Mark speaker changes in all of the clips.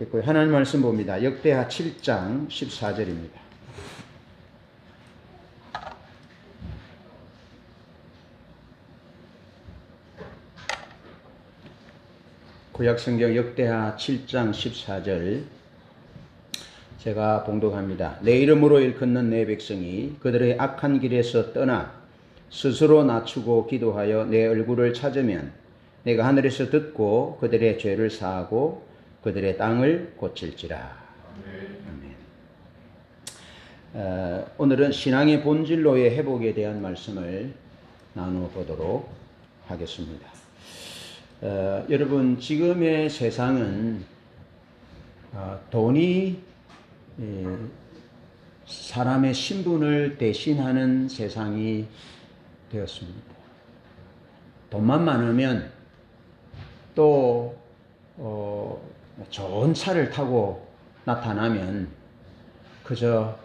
Speaker 1: 됐고요. 하나님 말씀 봅니다. 역대하 7장 14절입니다. 구약성경 역대하 7장 14절 제가 봉독합니다. 내 이름으로 일컫는 내 백성이 그들의 악한 길에서 떠나 스스로 낮추고 기도하여 내 얼굴을 찾으면 내가 하늘에서 듣고 그들의 죄를 사하고 그들의 땅을 고칠지라. 아멘. 오늘은 신앙의 본질로의 회복에 대한 말씀을 나누어 보도록 하겠습니다. 여러분, 지금의 세상은 돈이 사람의 신분을 대신하는 세상이 되었습니다. 돈만 많으면 또 좋은 차를 타고 나타나면 그저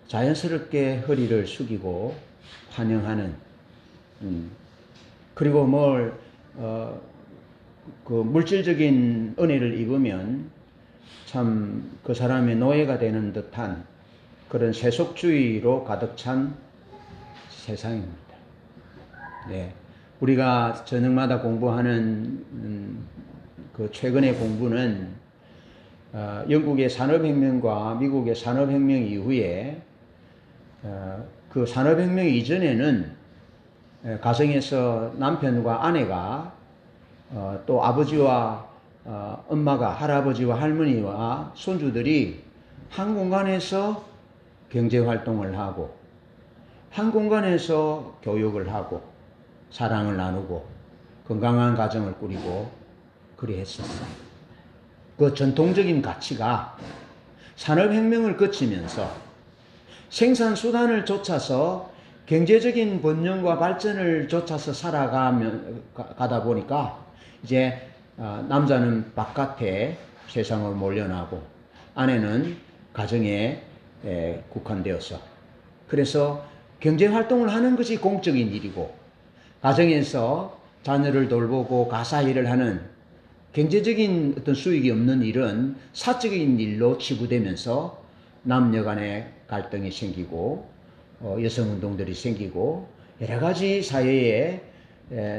Speaker 1: 자연스럽게 허리를 숙이고 환영하는 그리고 그 물질적인 은혜를 입으면 참 그 사람의 노예가 되는 듯한 그런 세속주의로 가득 찬 세상입니다. 네, 우리가 저녁마다 공부하는 그 최근의 공부는 영국의 산업혁명과 미국의 산업혁명 이후에 그 산업혁명 이전에는 가정에서 남편과 아내가 또 아버지와 엄마가 할아버지와 할머니와 손주들이 한 공간에서 경제활동을 하고 한 공간에서 교육을 하고 사랑을 나누고 건강한 가정을 꾸리고 그리 했었어요. 그 전통적인 가치가 산업혁명을 거치면서 생산수단을 쫓아서 경제적인 번영과 발전을 쫓아서 가다 보니까 이제 남자는 바깥에 세상을 몰려나고 아내는 가정에 국한되어서 그래서 경제활동을 하는 것이 공적인 일이고 가정에서 자녀를 돌보고 가사 일을 하는 경제적인 어떤 수익이 없는 일은 사적인 일로 치부되면서 남녀 간의 갈등이 생기고 여성운동들이 생기고 여러 가지 사회에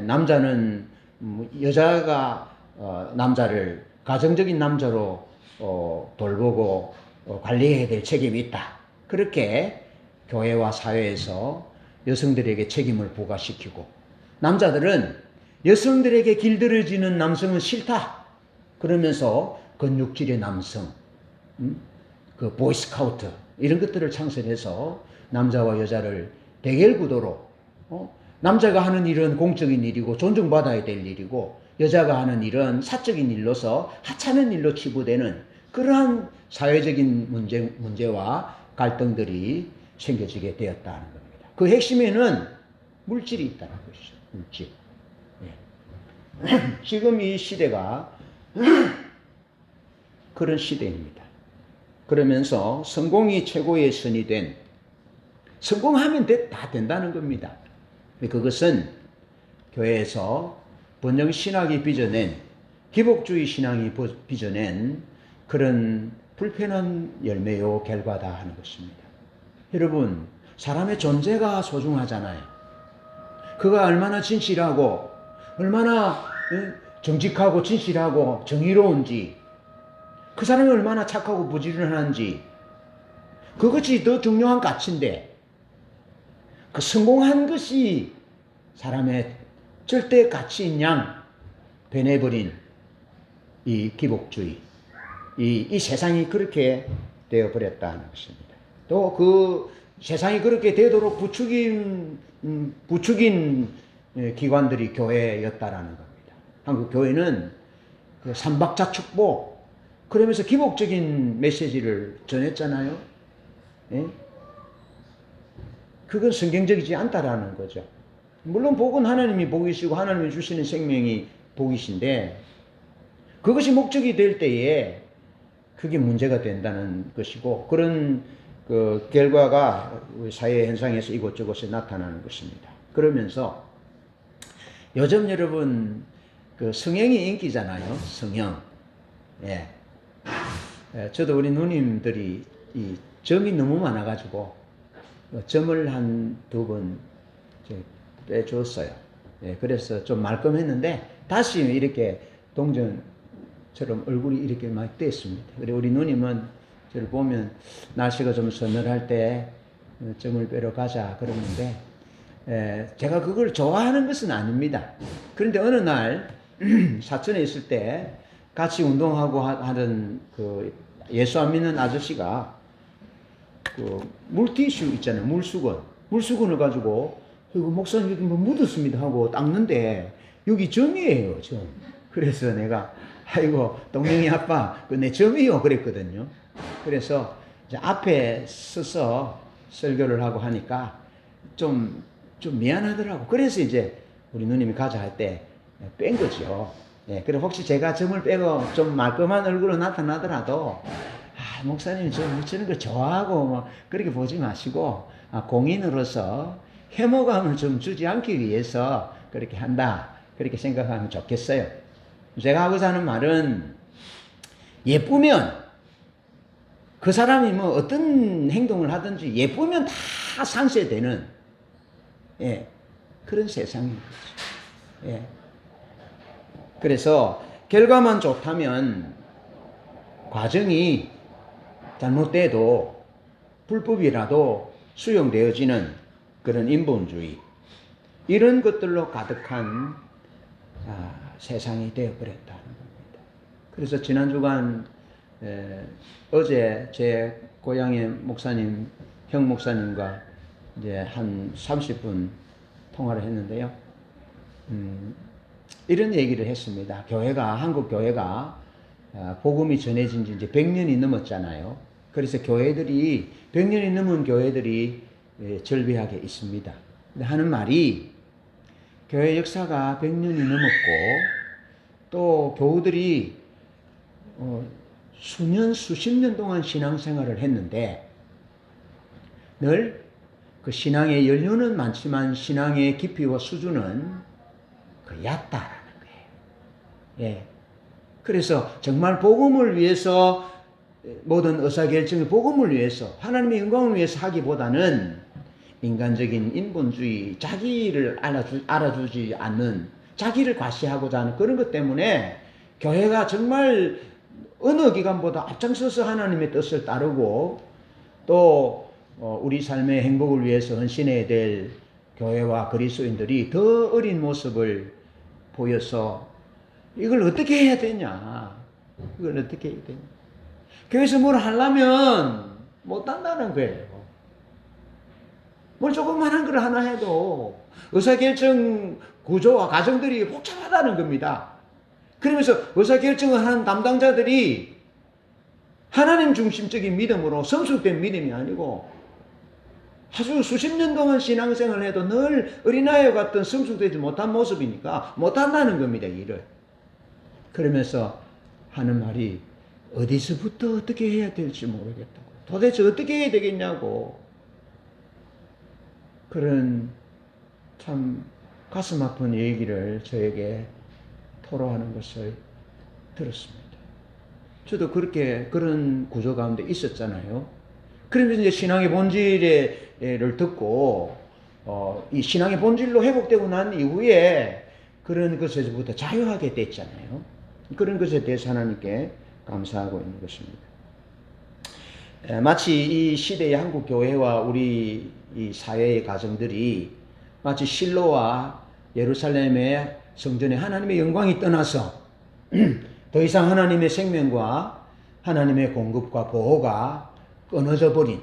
Speaker 1: 남자는 여자가 남자를 가정적인 남자로 돌보고 관리해야 될 책임이 있다. 그렇게 교회와 사회에서 여성들에게 책임을 부과시키고 남자들은 여성들에게 길들여지는 남성은 싫다. 그러면서 근육질의 남성, 그 보이스카우트 이런 것들을 창설해서 남자와 여자를 대결 구도로 남자가 하는 일은 공적인 일이고 존중받아야 될 일이고 여자가 하는 일은 사적인 일로서 하찮은 일로 치부되는 그러한 사회적인 문제와 갈등들이 생겨지게 되었다는 겁니다. 그 핵심에는 물질이 있다는 것이죠. 물질. 네. 지금 이 시대가 그런 시대입니다. 그러면서 성공이 최고의 선이 된 성공하면 다 된다는 겁니다. 그것은 교회에서 번영신학이 빚어낸 기복주의 신앙이 빚어낸 그런 불편한 열매요 결과다 하는 것입니다. 여러분, 사람의 존재가 소중하잖아요. 그가 얼마나 진실하고 얼마나 정직하고 진실하고 정의로운지 그 사람이 얼마나 착하고 부지런한지 그것이 더 중요한 가치인데 그 성공한 것이 사람의 절대 가치인 양 변해버린 이 기복주의 이 세상이 그렇게 되어버렸다는 것입니다. 또 그 세상이 그렇게 되도록 부추긴 기관들이 교회였다라는 겁니다. 한국 교회는 그 삼박자축복 그러면서 기복적인 메시지를 전했잖아요. 예? 그건 성경적이지 않다라는 거죠. 물론 복은 하나님이 복이시고 하나님이 주시는 생명이 복이신데 그것이 목적이 될 때에 그게 문제가 된다는 것이고 그런 그 결과가 우리 사회 현상에서 이곳저곳에 나타나는 것입니다. 그러면서 요즘 여러분 그 성형이 인기잖아요. 성형. 예. 저도 우리 누님들이 이 점이 너무 많아가지고 점을 한 2번 빼줬어요. 예, 그래서 좀 말끔했는데 다시 이렇게 동전처럼 얼굴이 이렇게 막 됐습니다. 그리고 우리 누님은 저를 보면 날씨가 좀 서늘할 때 점을 빼러 가자 그러는데 제가 그걸 좋아하는 것은 아닙니다. 그런데 어느 날 사천에 있을 때 같이 운동하고 하던 그 예수 안 믿는 아저씨가 그 물티슈 있잖아요. 물수건을 가지고 이거 목사님 여기 뭐 묻었습니다 하고 닦는데 여기 점이에요, 점. 그래서 내가 아이고 동영이 아빠 그 내 점이요 그랬거든요. 그래서 이제 앞에 서서 설교를 하고 하니까 좀 미안하더라고. 그래서 이제 우리 누님이 가자 할 때 뺀 거죠. 예, 그리고 혹시 제가 점을 빼고 좀 말끔한 얼굴로 나타나더라도 목사님이 저는 걸 좋아하고 뭐 그렇게 보지 마시고 공인으로서 혐오감을 좀 주지 않기 위해서 그렇게 한다. 그렇게 생각하면 좋겠어요. 제가 하고자 하는 말은 예쁘면 그 사람이 뭐 어떤 행동을 하든지 예쁘면 다 상쇄되는 그런 세상인 거죠. 예. 그래서 결과만 좋다면 과정이 잘못돼도 불법이라도 수용되어지는 그런 인본주의 이런 것들로 가득한 세상이 되어버렸다는 겁니다. 그래서 지난 주간 어제 제 고향의 목사님 형 목사님과 이제 한 30분 통화를 했는데요. 이런 얘기를 했습니다. 한국 교회가 복음이 전해진 지 이제 100년이 넘었잖아요. 그래서 100년이 넘은 교회들이 절비하게 있습니다. 근데 하는 말이 교회 역사가 100년이 넘었고 또 교우들이 수십 년 동안 신앙생활을 했는데 늘 그 신앙의 연륜은 많지만 신앙의 깊이와 수준은 얕다라는 거예요. 예. 그래서 정말 복음을 위해서 모든 의사결정을 복음을 위해서 하나님의 영광을 위해서 하기보다는 인간적인 인본주의, 자기를 알아주지 않는, 자기를 과시하고자 하는 그런 것 때문에 교회가 정말 어느 기간보다 앞장서서 하나님의 뜻을 따르고 또 우리 삶의 행복을 위해서 헌신해야 될 교회와 그리스도인들이 더 어린 모습을 보여서 이걸 어떻게 해야 되냐? 이걸 어떻게 해야 되냐? 교회에서 뭘 하려면 못한다는 거예요. 뭘 조그만한 걸 하나 해도 의사결정 구조와 과정들이 복잡하다는 겁니다. 그러면서 의사결정을 하는 담당자들이 하나님 중심적인 믿음으로 성숙된 믿음이 아니고 아주 수십 년 동안 신앙생활을 해도 늘 어린아이와 같은 성숙되지 못한 모습이니까 못한다는 겁니다, 일을. 그러면서 하는 말이 어디서부터 어떻게 해야 될지 모르겠다고. 도대체 어떻게 해야 되겠냐고. 그런 참 가슴 아픈 얘기를 저에게 토로하는 것을 들었습니다. 저도 그런 구조 가운데 있었잖아요. 그러면서 이제 신앙의 본질을 듣고, 이 신앙의 본질로 회복되고 난 이후에 그런 것에서부터 자유하게 됐잖아요. 그런 것에 대해서 하나님께 감사하고 있는 것입니다. 마치 이 시대의 한국 교회와 우리 이 사회의 가정들이 마치 실로와 예루살렘의 성전에 하나님의 영광이 떠나서 더 이상 하나님의 생명과 하나님의 공급과 보호가 끊어져 버린,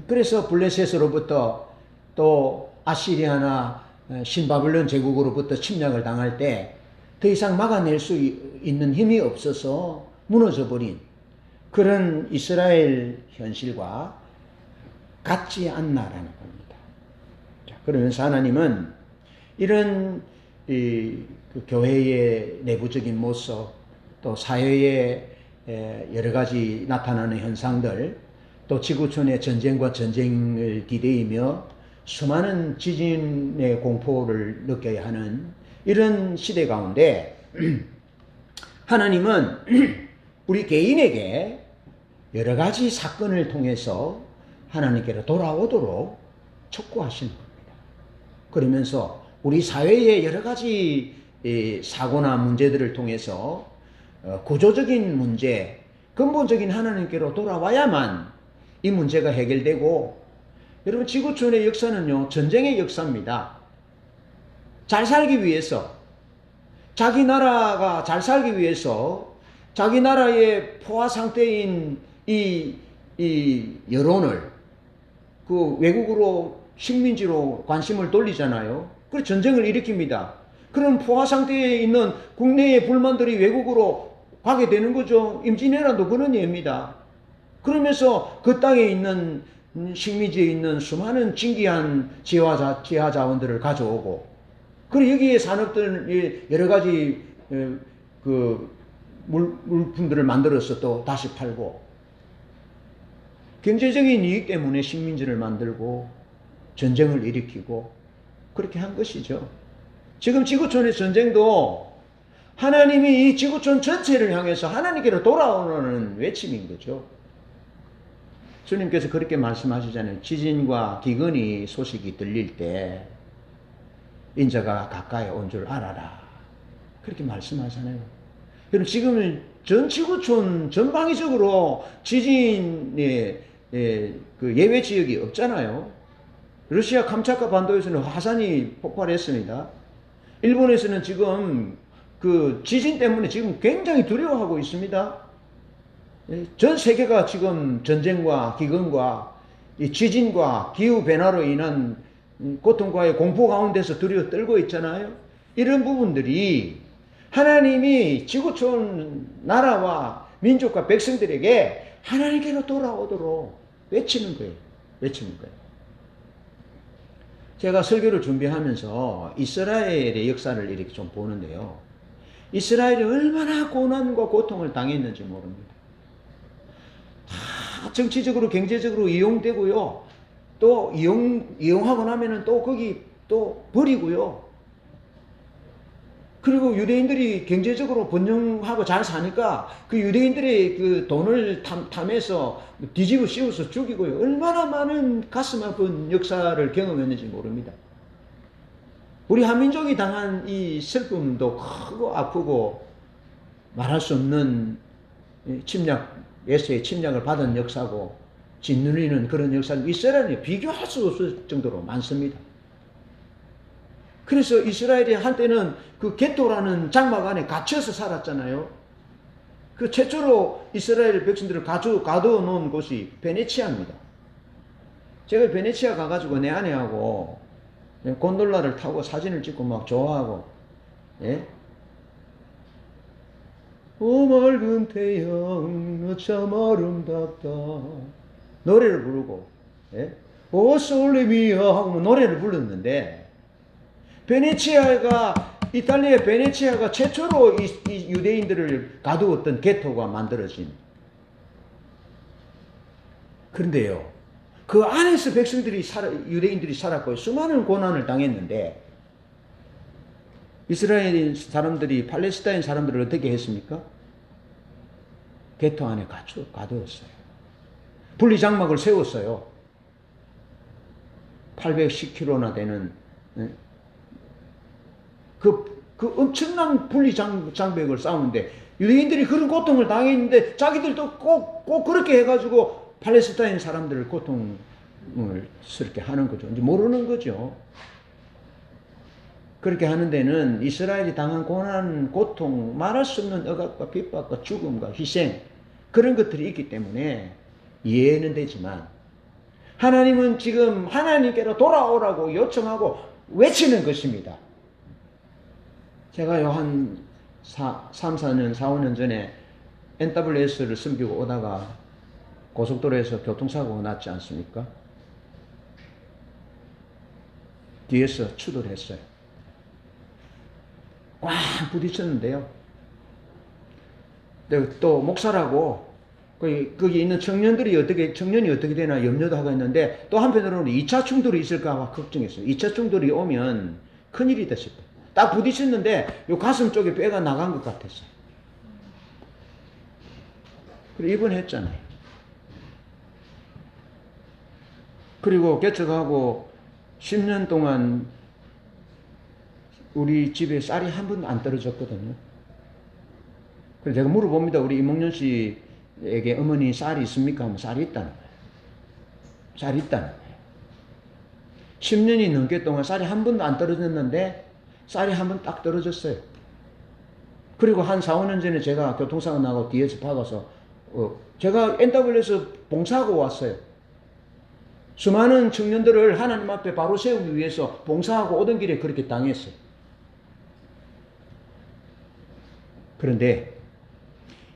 Speaker 1: 그래서 블레셋으로부터 또 아시리아나 신바빌론 제국으로부터 침략을 당할 때 더 이상 막아낼 수 있는 힘이 없어서 무너져 버린 그런 이스라엘 현실과 같지 않나라는 겁니다. 자, 그러면서 하나님은 이런 그 교회의 내부적인 모습, 또 사회의 여러 가지 나타나는 현상들, 또 지구촌의 전쟁과 전쟁을 디대이며 수많은 지진의 공포를 느껴야 하는 이런 시대 가운데 하나님은 우리 개인에게 여러 가지 사건을 통해서 하나님께로 돌아오도록 촉구하시는 겁니다. 그러면서 우리 사회의 여러 가지 사고나 문제들을 통해서 구조적인 문제, 근본적인 하나님께로 돌아와야만 이 문제가 해결되고, 여러분 지구촌의 역사는요 전쟁의 역사입니다. 잘 살기 위해서, 자기 나라가 잘 살기 위해서 자기 나라의 포화 상태인 이 여론을 그 외국으로 식민지로 관심을 돌리잖아요. 그래서 전쟁을 일으킵니다. 그런 포화 상태에 있는 국내의 불만들이 외국으로 가게 되는 거죠. 임진왜란도 그런 예입니다. 그러면서 그 땅에 있는 식민지에 있는 수많은 진귀한 지하 자원들을 가져오고, 그리고 여기에 산업들 여러 가지 그 물품들을 만들어서 또 다시 팔고, 경제적인 이익 때문에 식민지를 만들고 전쟁을 일으키고 그렇게 한 것이죠. 지금 지구촌의 전쟁도 하나님이 이 지구촌 전체를 향해서 하나님께로 돌아오는 외침인 거죠. 주님께서 그렇게 말씀하시잖아요. 지진과 기근이 소식이 들릴 때 인자가 가까이 온 줄 알아라. 그렇게 말씀하잖아요. 그럼 지금은 전 지구촌 전방위적으로 지진의 그 예외 지역이 없잖아요. 러시아 캄차카 반도에서는 화산이 폭발했습니다. 일본에서는 지금 그 지진 때문에 지금 굉장히 두려워하고 있습니다. 전 세계가 지금 전쟁과 기근과 이 지진과 기후 변화로 인한 고통과의 공포 가운데서 두려워 떨고 있잖아요. 이런 부분들이 하나님이 지구촌 나라와 민족과 백성들에게 하나님께로 돌아오도록 외치는 거예요. 외치는 거예요. 제가 설교를 준비하면서 이스라엘의 역사를 이렇게 좀 보는데요. 이스라엘이 얼마나 고난과 고통을 당했는지 모릅니다. 다 정치적으로 경제적으로 이용되고요. 또 이용하고 나면은 또 거기 또 버리고요. 그리고 유대인들이 경제적으로 번영하고 잘 사니까 그 유대인들의 그 돈을 탐해서 뒤집어 씌워서 죽이고요. 얼마나 많은 가슴 아픈 역사를 경험했는지 모릅니다. 우리 한민족이 당한 이 슬픔도 크고 아프고 말할 수 없는 예수의 침략을 받은 역사고 짓누리는 그런 역사는 이스라엘에 비교할 수 없을 정도로 많습니다. 그래서 이스라엘이 한때는 그 게토라는 장막 안에 갇혀서 살았잖아요. 그 최초로 이스라엘 백성들을 가두어 놓은 곳이 베네치아입니다. 제가 베네치아 가가지고 내 아내하고 곤돌라를 타고 사진을 찍고 막 좋아하고, 예? 오 맑은 태양 어쩜 아름답다 노래를 부르고, 예? 오 솔레미아 하고 노래를 불렀는데, 이탈리아 베네치아가 최초로 이 유대인들을 가두었던 게토가 만들어진. 그런데요, 그 안에서 유대인들이 살았고 수많은 고난을 당했는데, 이스라엘 사람들이 팔레스타인 사람들을 어떻게 했습니까? 게토 안에 가두었어요. 분리장막을 세웠어요. 810km나 되는 그 엄청난 분리장벽을 쌓는데, 유대인들이 그런 고통을 당했는데 자기들도 꼭 그렇게 해가지고 팔레스타인 사람들을 고통을 스럽게 하는 거죠. 이제 모르는 거죠. 그렇게 하는 데는 이스라엘이 당한 고난, 고통, 말할 수 없는 억압과 핍박과 죽음과 희생, 그런 것들이 있기 때문에 이해는 되지만, 하나님은 지금 하나님께로 돌아오라고 요청하고 외치는 것입니다. 제가 한 3-4년, 4-5년 전에 NWS를 섬기고 오다가 고속도로에서 교통사고가 났지 않습니까? 뒤에서 추돌했어요. 꽉 부딪혔는데요. 또 목사라고 거기 있는 청년이 어떻게 되나 염려도 하고 있는데, 또 한편으로는 2차 충돌이 있을까 봐 걱정했어요. 2차 충돌이 오면 큰일이다 싶어요. 딱 부딪혔는데 요 가슴 쪽에 뼈가 나간 것 같았어요. 그리고 입원했잖아요. 그리고 개척하고 10년 동안 우리 집에 쌀이 한 번도 안 떨어졌거든요. 그래서 제가 물어봅니다. 우리 이몽년 씨에게 어머니 쌀이 있습니까? 하면 쌀이 있다는 거예요. 쌀이 있다는 거예요. 10년이 넘게 동안 쌀이 한 번도 안 떨어졌는데 쌀이 한 번 딱 떨어졌어요. 그리고 한 4, 5년 전에 제가 교통사고 나고 뒤에서 박아서 제가 NW에서 봉사하고 왔어요. 수많은 청년들을 하나님 앞에 바로 세우기 위해서 봉사하고 오던 길에 그렇게 당했어요. 그런데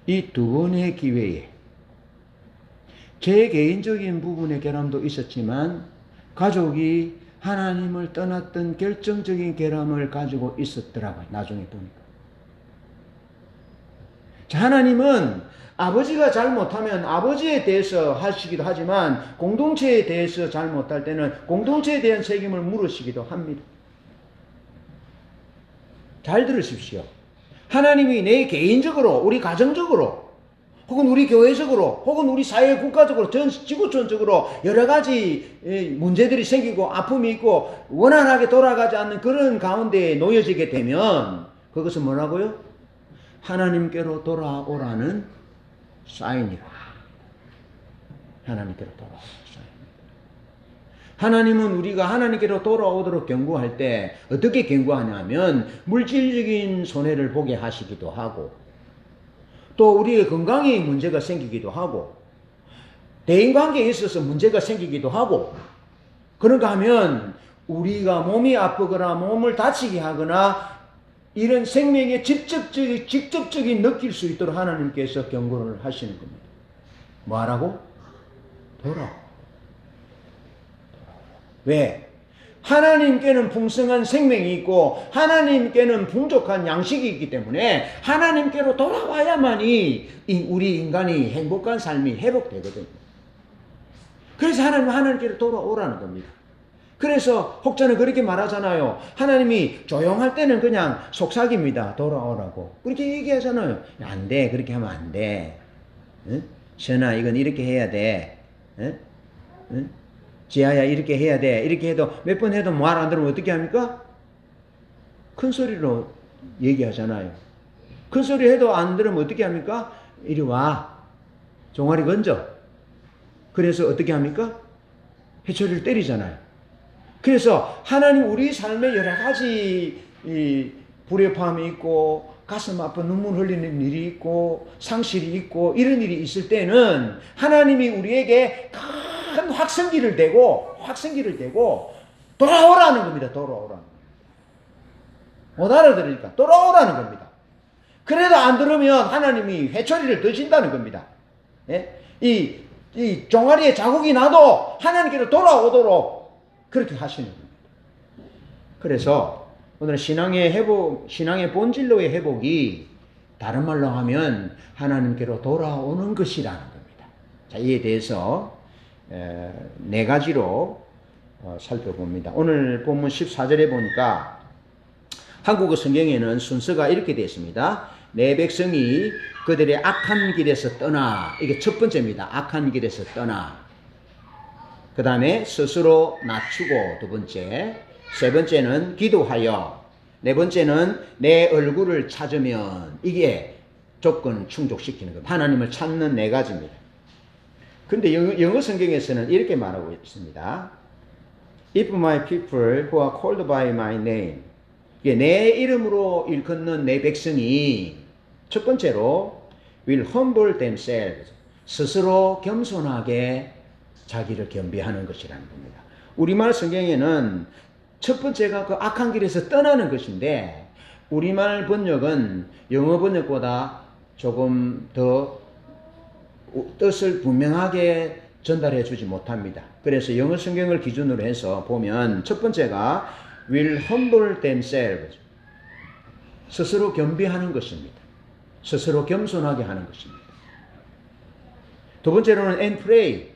Speaker 1: 이 두 번의 기회에 제 개인적인 부분의 결함도 있었지만 가족이 하나님을 떠났던 결정적인 결함을 가지고 있었더라고요. 나중에 보니까. 자, 하나님은 아버지가 잘못하면 아버지에 대해서 하시기도 하지만 공동체에 대해서 잘못할 때는 공동체에 대한 책임을 물으시기도 합니다. 잘 들으십시오. 하나님이 내 개인적으로, 우리 가정적으로, 혹은 우리 교회적으로, 혹은 우리 사회 국가적으로, 전 지구촌적으로 여러 가지 문제들이 생기고 아픔이 있고 원활하게 돌아가지 않는 그런 가운데에 놓여지게 되면 그것은 뭐라고요? 하나님께로 돌아오라는 사인이라. 하나님께로 돌아오라는 사인. 하나님은 우리가 하나님께로 돌아오도록 경고할 때 어떻게 경고하냐면 물질적인 손해를 보게 하시기도 하고 또 우리의 건강에 문제가 생기기도 하고 대인관계에 있어서 문제가 생기기도 하고 그런가 하면 우리가 몸이 아프거나 몸을 다치게 하거나 이런 생명에 직접적인 느낄 수 있도록 하나님께서 경고를 하시는 겁니다. 뭐하라고? 돌아오. 왜? 하나님께는 풍성한 생명이 있고 하나님께는 풍족한 양식이 있기 때문에 하나님께로 돌아와야만이 우리 인간이 행복한 삶이 회복되거든요. 그래서 하나님께로 돌아오라는 겁니다. 그래서 혹자는 그렇게 말하잖아요. 하나님이 조용할 때는 그냥 속삭입니다. 돌아오라고. 그렇게 얘기하잖아요. 안 돼. 그렇게 하면 안 돼. 응? 선아, 이건 이렇게 해야 돼. 응? 응? 지아야, 이렇게 해야 돼. 이렇게 해도 몇 번 해도 말 안 들으면 어떻게 합니까? 큰 소리로 얘기하잖아요. 큰 소리 해도 안 들으면 어떻게 합니까? 이리 와. 종아리 건져. 그래서 어떻게 합니까? 해초리를 때리잖아요. 그래서 하나님 우리 삶에 여러 가지 불협화음이 있고 가슴 아파 눈물 흘리는 일이 있고 상실이 있고 이런 일이 있을 때는 하나님이 우리에게 큰 확성기를 대고 돌아오라는 겁니다. 돌아오라는. 못 알아들으니까 돌아오라는 겁니다. 그래도 안 들으면 하나님이 회초리를 드신다는 겁니다. 예? 이 종아리에 자국이 나도 하나님께로 돌아오도록 그렇게 하시는 겁니다. 그래서 오늘 신앙의 본질로의 회복이 다른 말로 하면 하나님께로 돌아오는 것이라는 겁니다. 자, 이에 대해서 네 가지로 살펴봅니다. 오늘 본문 14절에 보니까 한국어 성경에는 순서가 이렇게 되어 있습니다. 내 백성이 그들의 악한 길에서 떠나. 이게 첫 번째입니다. 악한 길에서 떠나. 그 다음에 스스로 낮추고 두 번째. 세 번째는 기도하여. 네 번째는 내 얼굴을 찾으면. 이게 조건을 충족시키는 겁니다. 하나님을 찾는 네 가지입니다. 근데 영어 성경에서는 이렇게 말하고 있습니다. If my people who are called by my name. 내 이름으로 일컫는 내 백성이 첫 번째로 will humble themselves. 스스로 겸손하게 자기를 겸비하는 것이라는 겁니다. 우리말 성경에는 첫 번째가 그 악한 길에서 떠나는 것인데 우리말 번역은 영어 번역보다 조금 더 뜻을 분명하게 전달해 주지 못합니다. 그래서 영어 성경을 기준으로 해서 보면 첫 번째가 will humble themselves. 스스로 겸비하는 것입니다. 스스로 겸손하게 하는 것입니다. 두 번째로는 and pray.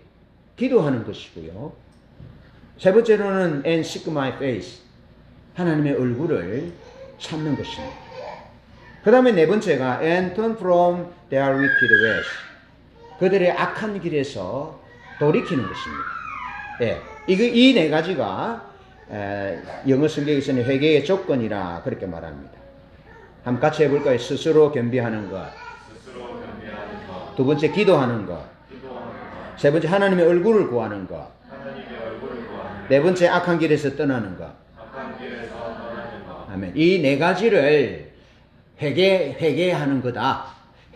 Speaker 1: 기도하는 것이고요. 세 번째로는 and seek my face. 하나님의 얼굴을 찾는 것입니다. 그 다음에 네 번째가 and turn from their wicked ways. 그들의 악한 길에서 돌이키는 것입니다. 예, 이 네 가지가 영어 성경에서는 회개의 조건이라 그렇게 말합니다. 한번 같이 해볼까요? 스스로 겸비하는 것. 두 번째, 기도하는 것. 세 번째, 하나님의 얼굴을 구하는 것. 네 번째, 악한 길에서 떠나는 것. 아멘. 이 네 가지를 회개하는 거다.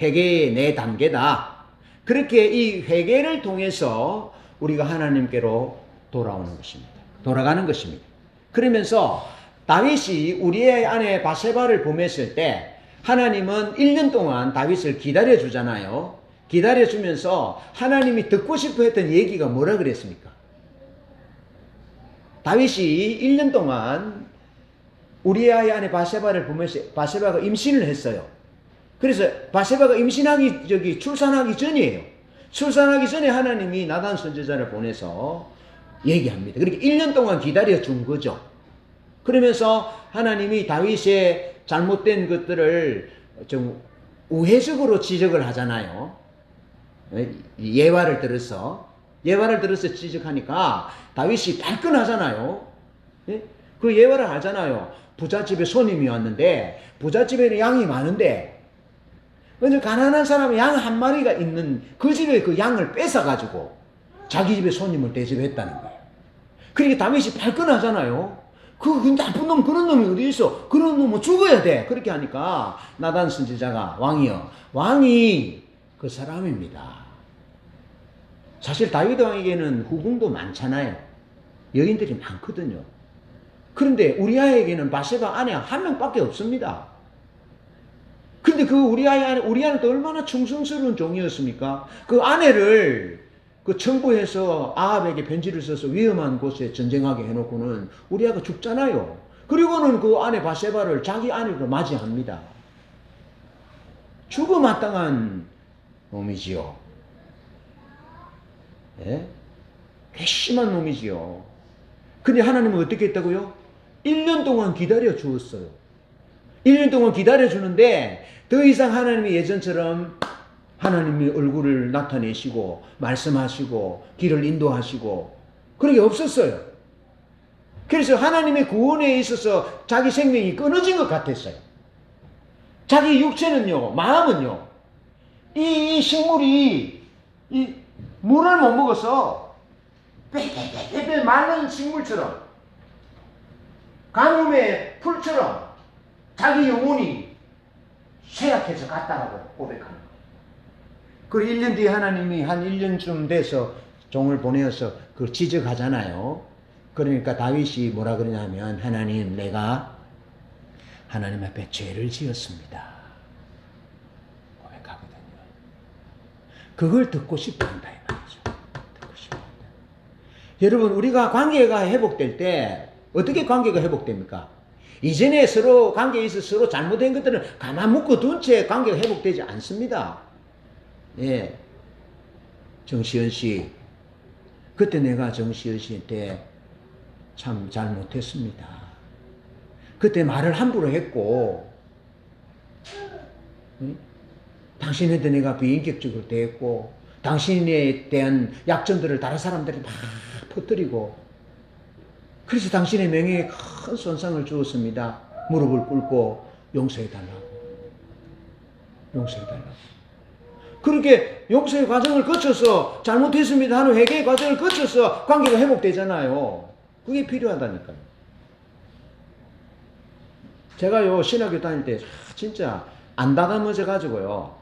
Speaker 1: 회개의 네 단계다. 그렇게 이 회개를 통해서 우리가 하나님께로 돌아오는 것입니다. 돌아가는 것입니다. 그러면서 다윗이 우리의 아내 바세바를 범했을 때 하나님은 1년 동안 다윗을 기다려주잖아요. 기다려주면서 하나님이 듣고 싶어 했던 얘기가 뭐라 그랬습니까? 다윗이 1년 동안 우리의 아내 바세바를 보면서 바세바가 임신을 했어요. 그래서 바세바가 출산하기 전이에요. 출산하기 전에 하나님이 나단 선지자를 보내서 얘기합니다. 그러니까 1년 동안 기다려 준 거죠. 그러면서 하나님이 다윗의 잘못된 것들을 좀 우회적으로 지적을 하잖아요. 예화를 들어서 지적하니까 다윗이 발끈하잖아요. 그 예화를 하잖아요. 부잣집에 손님이 왔는데 부잣집에는 양이 많은데 근데 가난한 사람은 양 한 마리가 있는 그 집에 그 양을 뺏어가지고 자기 집에 손님을 대접했다는 거예요. 그러니까 다윗이 발끈하잖아요. 그 나쁜 놈, 그런 놈이 어디 있어? 그런 놈은 죽어야 돼. 그렇게 하니까 나단 선지자가 왕이 그 사람입니다. 사실 다윗 왕에게는 후궁도 많잖아요. 여인들이 많거든요. 그런데 우리아에게는 바세바 아내 한 명밖에 없습니다. 근데 그 우리아는 또 얼마나 충성스러운 종이었습니까? 그 아내를 청부해서 아합에게 편지를 써서 위험한 곳에 전쟁하게 해놓고는 우리아가 죽잖아요. 그리고는 그 아내 바세바를 자기 아내로 맞이합니다. 죽어마땅한 놈이지요. 예? 괘씸한 놈이지요. 근데 하나님은 어떻게 했다고요? 1년 동안 기다려 주었어요. 1년 동안 기다려 주는데 더 이상 하나님이 예전처럼 하나님이 얼굴을 나타내시고 말씀하시고 길을 인도하시고 그런 게 없었어요. 그래서 하나님의 구원에 있어서 자기 생명이 끊어진 것 같았어요. 자기 육체는요, 마음은요, 이 식물이 이 물을 못 먹어서 빼빼빼빼 마른 식물처럼 가뭄의 풀처럼 자기 영혼이 쇠약해서 갔다라고 고백하는 거예요. 그리고 1년 뒤에 하나님이 한 1년쯤 돼서 종을 보내어서 그걸 지적하잖아요. 그러니까 다윗이 뭐라 그러냐면 하나님, 내가 하나님 앞에 죄를 지었습니다. 고백하거든요. 그걸 듣고 싶어 한다 이 말이죠. 듣고 싶어 한다. 여러분, 우리가 관계가 회복될 때 어떻게 관계가 회복됩니까? 이전에 서로 관계에 있어서 서로 잘못된 것들은 가만 묶어둔 채 관계가 회복되지 않습니다. 예. 정시현 씨. 그때 내가 정시현 씨한테 참 잘못했습니다. 그때 말을 함부로 했고, 당신한테 내가 비인격적으로 대했고, 당신에 대한 약점들을 다른 사람들이 막 퍼뜨리고, 그래서 당신의 명예에 큰 손상을 주었습니다. 무릎을 꿇고 용서해달라고. 그렇게 용서의 과정을 거쳐서 잘못했습니다 하는 회개의 과정을 거쳐서 관계가 회복되잖아요. 그게 필요하다니까요. 제가요, 신학교 다닐 때 진짜 안 다담아져 가지고요.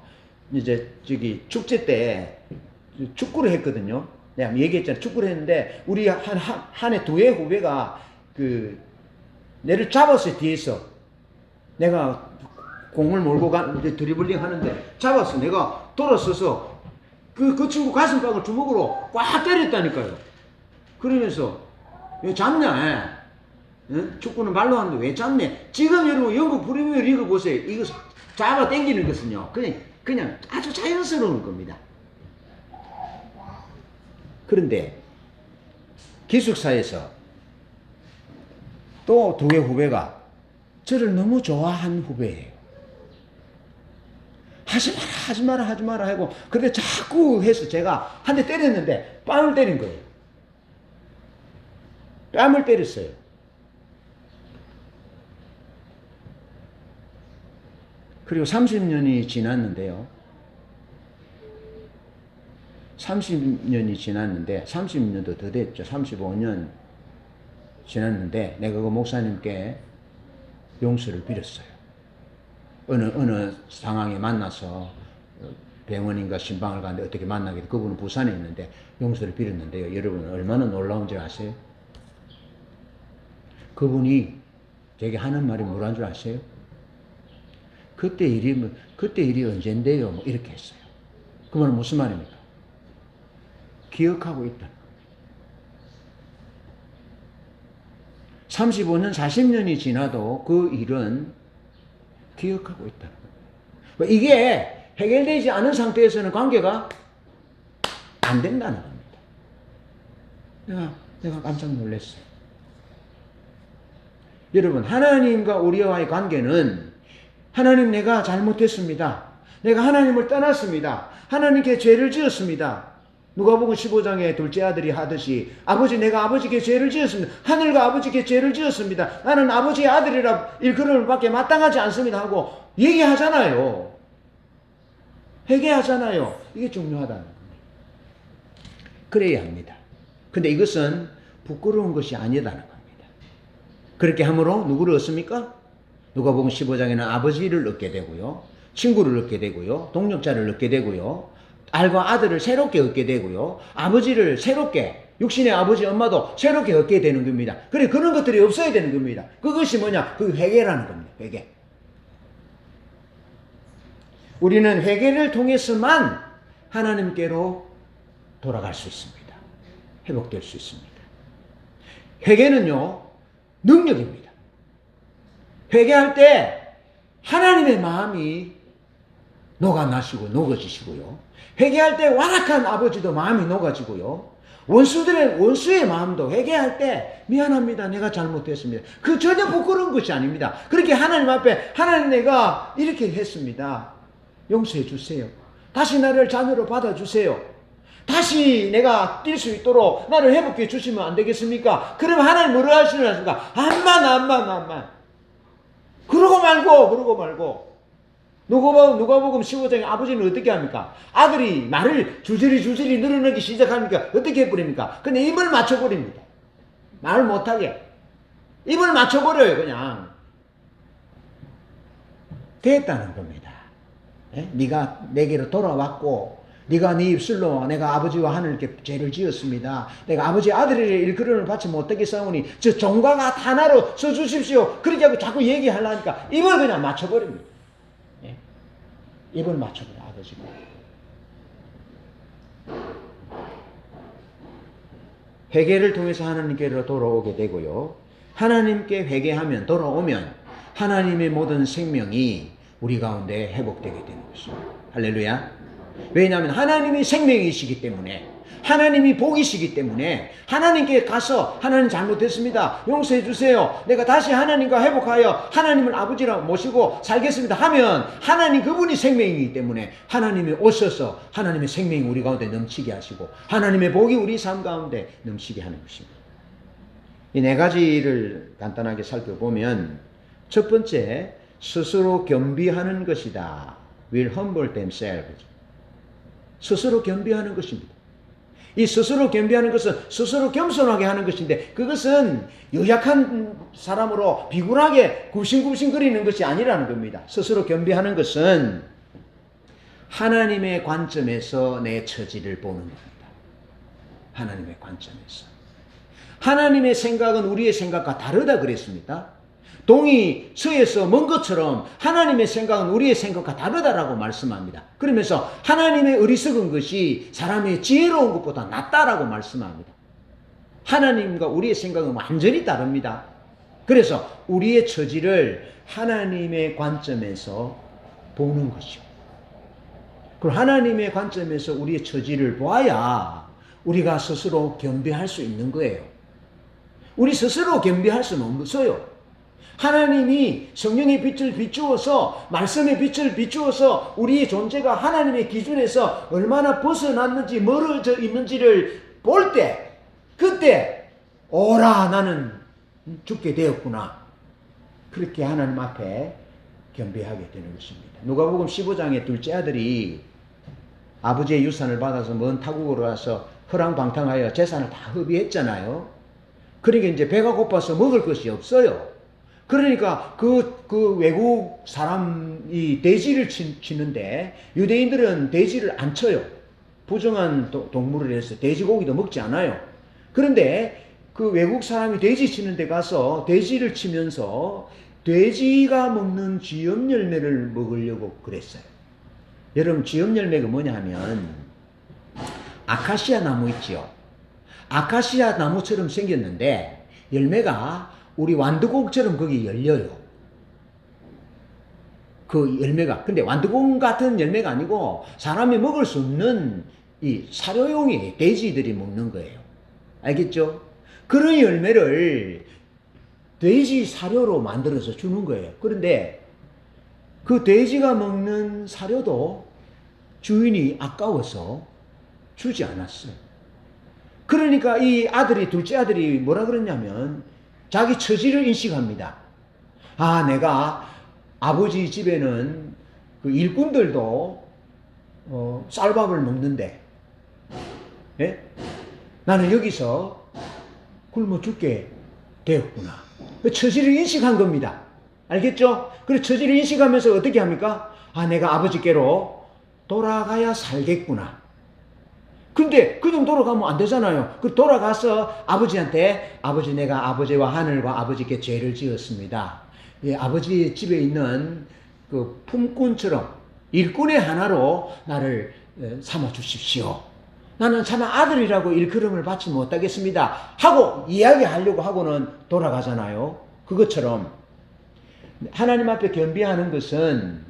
Speaker 1: 이제 축제 때 축구를 했거든요. 내가 얘기했잖아. 축구를 했는데 우리 한 해 두 해 후배가 내를 잡았어요. 뒤에서 내가 공을 몰고 드리블링 하는데 잡았어. 내가 돌아서서 그 친구 가슴팍을 주먹으로 꽉 때렸다니까요. 그러면서 왜 잡냐? 응? 축구는 말로 하는데 왜 잡냐? 지금 여러분 영국 프리미어 리그 보세요. 이거 잡아 당기는 것은요. 그냥 아주 자연스러운 겁니다. 그런데 기숙사에서 또 두 개 후배가 저를 너무 좋아한 후배예요. 하지 마라 하고, 근데 자꾸 해서 제가 한 대 때렸는데 뺨을 때린 거예요. 뺨을 때렸어요. 그리고 30년이 지났는데요. 30년이 지났는데, 30년도 더 됐죠. 35년 지났는데, 내가 그 목사님께 용서를 빌었어요. 어느 상황에 만나서 병원인가 신방을 가는데 어떻게 만나게 돼. 그분은 부산에 있는데 용서를 빌었는데요. 여러분, 얼마나 놀라운지 아세요? 그분이 제게 하는 말이 뭐란 줄 아세요? 그때 일이 언젠데요? 뭐 이렇게 했어요. 그 말은 무슨 말입니까? 기억하고 있다. 35년, 40년이 지나도 그 일은 기억하고 있다. 이게 해결되지 않은 상태에서는 관계가 안 된다는 겁니다. 내가 깜짝 놀랐어요. 여러분, 하나님과 우리와의 관계는 하나님, 내가 잘못했습니다. 내가 하나님을 떠났습니다. 하나님께 죄를 지었습니다. 누가복음 15장에 둘째 아들이 하듯이, 아버지, 내가 아버지께 죄를 지었습니다. 하늘과 아버지께 죄를 지었습니다. 나는 아버지의 아들이라 일컬음을 받게 마땅하지 않습니다 하고 얘기하잖아요. 회개하잖아요. 이게 중요하다는 겁니다. 그래야 합니다. 근데 이것은 부끄러운 것이 아니다는 겁니다. 그렇게 함으로 누구를 얻습니까? 누가복음 15장에는 아버지를 얻게 되고요, 친구를 얻게 되고요, 동력자를 얻게 되고요, 딸과 아들을 새롭게 얻게 되고요, 아버지를 새롭게, 육신의 아버지 엄마도 새롭게 얻게 되는 겁니다. 그래, 그런 것들이 없어야 되는 겁니다. 그것이 뭐냐? 그 회개라는 겁니다. 회개. 우리는 회개를 통해서만 하나님께로 돌아갈 수 있습니다. 회복될 수 있습니다. 회개는요, 능력입니다. 회개할 때 하나님의 마음이 녹아나시고 녹아지시고요. 회개할 때 완악한 아버지도 마음이 녹아지고요. 원수의 마음도 회개할 때 미안합니다. 내가 잘못했습니다. 그 전혀 부끄러운 것이 아닙니다. 그렇게 하나님 앞에, 하나님, 내가 이렇게 했습니다. 용서해 주세요. 다시 나를 자녀로 받아주세요. 다시 내가 뛸 수 있도록 나를 회복해 주시면 안 되겠습니까? 그러면 하나님 뭐라 하시는가? 암만. 그러고 말고. 누가복음 15장에 아버지는 어떻게 합니까? 아들이 말을 줄줄이 늘어나기 시작하니까 어떻게 해버립니까? 그냥 입을 맞춰버립니다. 말 못하게. 입을 맞춰버려요, 그냥. 됐다는 겁니다. 예? 네가 내게로 돌아왔고, 네가 네 입술로 내가 아버지와 하늘께 죄를 지었습니다. 내가 아버지 아들의 일컬음을 받지 못하게 싸우니 저 종과가 하나로 써주십시오. 그렇게 하고 자꾸 얘기하려니까 입을 그냥 맞춰버립니다. 예? 입을 맞춰버려, 아버지가. 회개를 통해서 하나님께로 돌아오게 되고요. 하나님께 회개하면, 돌아오면 하나님의 모든 생명이 우리 가운데 회복되게 되는 것입니다. 할렐루야. 왜냐하면 하나님이 생명이시기 때문에, 하나님이 복이시기 때문에, 하나님께 가서 하나님 잘못했습니다, 용서해 주세요, 내가 다시 하나님과 회복하여 하나님을 아버지라 모시고 살겠습니다 하면 하나님 그분이 생명이기 때문에 하나님이 오셔서 하나님의 생명이 우리 가운데 넘치게 하시고 하나님의 복이 우리 삶 가운데 넘치게 하는 것입니다. 이 네 가지를 간단하게 살펴보면, 첫 번째, 스스로 겸비하는 것이다. will humble themselves. 스스로 겸비하는 것입니다. 이 스스로 겸비하는 것은 스스로 겸손하게 하는 것인데, 그것은 연약한 사람으로 비굴하게 굽신굽신거리는 것이 아니라는 겁니다. 스스로 겸비하는 것은 하나님의 관점에서 내 처지를 보는 겁니다. 하나님의 관점에서. 하나님의 생각은 우리의 생각과 다르다 그랬습니다. 동이 서에서 먼 것처럼 하나님의 생각은 우리의 생각과 다르다라고 말씀합니다. 그러면서 하나님의 어리석은 것이 사람의 지혜로운 것보다 낫다라고 말씀합니다. 하나님과 우리의 생각은 완전히 다릅니다. 그래서 우리의 처지를 하나님의 관점에서 보는 것이요. 그리고 하나님의 관점에서 우리의 처지를 보아야 우리가 스스로 겸비할 수 있는 거예요. 우리 스스로 겸비할 수는 없어요. 하나님이 성령의 빛을 비추어서, 말씀의 빛을 비추어서 우리의 존재가 하나님의 기준에서 얼마나 벗어났는지 멀어져 있는지를 볼 때, 그때 오라 나는 죽게 되었구나. 그렇게 하나님 앞에 겸비하게 되는 것입니다. 누가복음 15장의 둘째 아들이 아버지의 유산을 받아서 먼 타국으로 와서 허랑방탕하여 재산을 다 허비했잖아요. 그러니까 이제 배가 고파서 먹을 것이 없어요. 그러니까 그 외국 사람이 돼지를 치는데 유대인들은 돼지를 안 쳐요. 부정한 동물을 해서 돼지고기도 먹지 않아요. 그런데 그 외국 사람이 돼지 치는 데 가서 돼지를 치면서 돼지가 먹는 쥐염 열매를 먹으려고 그랬어요. 여러분, 쥐염 열매가 뭐냐 하면 아카시아 나무 있지요. 아카시아 나무처럼 생겼는데 열매가 우리 완두콩처럼 거기 열려요. 그 열매가. 근데 완두콩 같은 열매가 아니고 사람이 먹을 수 없는 이 사료용이 돼지들이 먹는 거예요. 알겠죠? 그런 열매를 돼지 사료로 만들어서 주는 거예요. 그런데 그 돼지가 먹는 사료도 주인이 아까워서 주지 않았어요. 그러니까 이 아들이, 둘째 아들이 뭐라 그랬냐면 자기 처지를 인식합니다. 아, 내가 아버지 집에는 그 일꾼들도 쌀밥을 먹는데, 예? 나는 여기서 굶어 죽게 되었구나. 그 처지를 인식한 겁니다. 알겠죠? 그리고 처지를 인식하면서 어떻게 합니까? 아, 내가 아버지께로 돌아가야 살겠구나. 근데 그냥 돌아가면 안 되잖아요. 그 돌아가서 아버지한테, 아버지, 내가 아버지와 하늘과 아버지께 죄를 지었습니다. 예, 아버지 집에 있는 그 품꾼처럼 일꾼의 하나로 나를 삼아 주십시오. 나는 차마 아들이라고 일컬음을 받지 못하겠습니다. 하고 이야기하려고 하고는 돌아가잖아요. 그것처럼 하나님 앞에 겸비하는 것은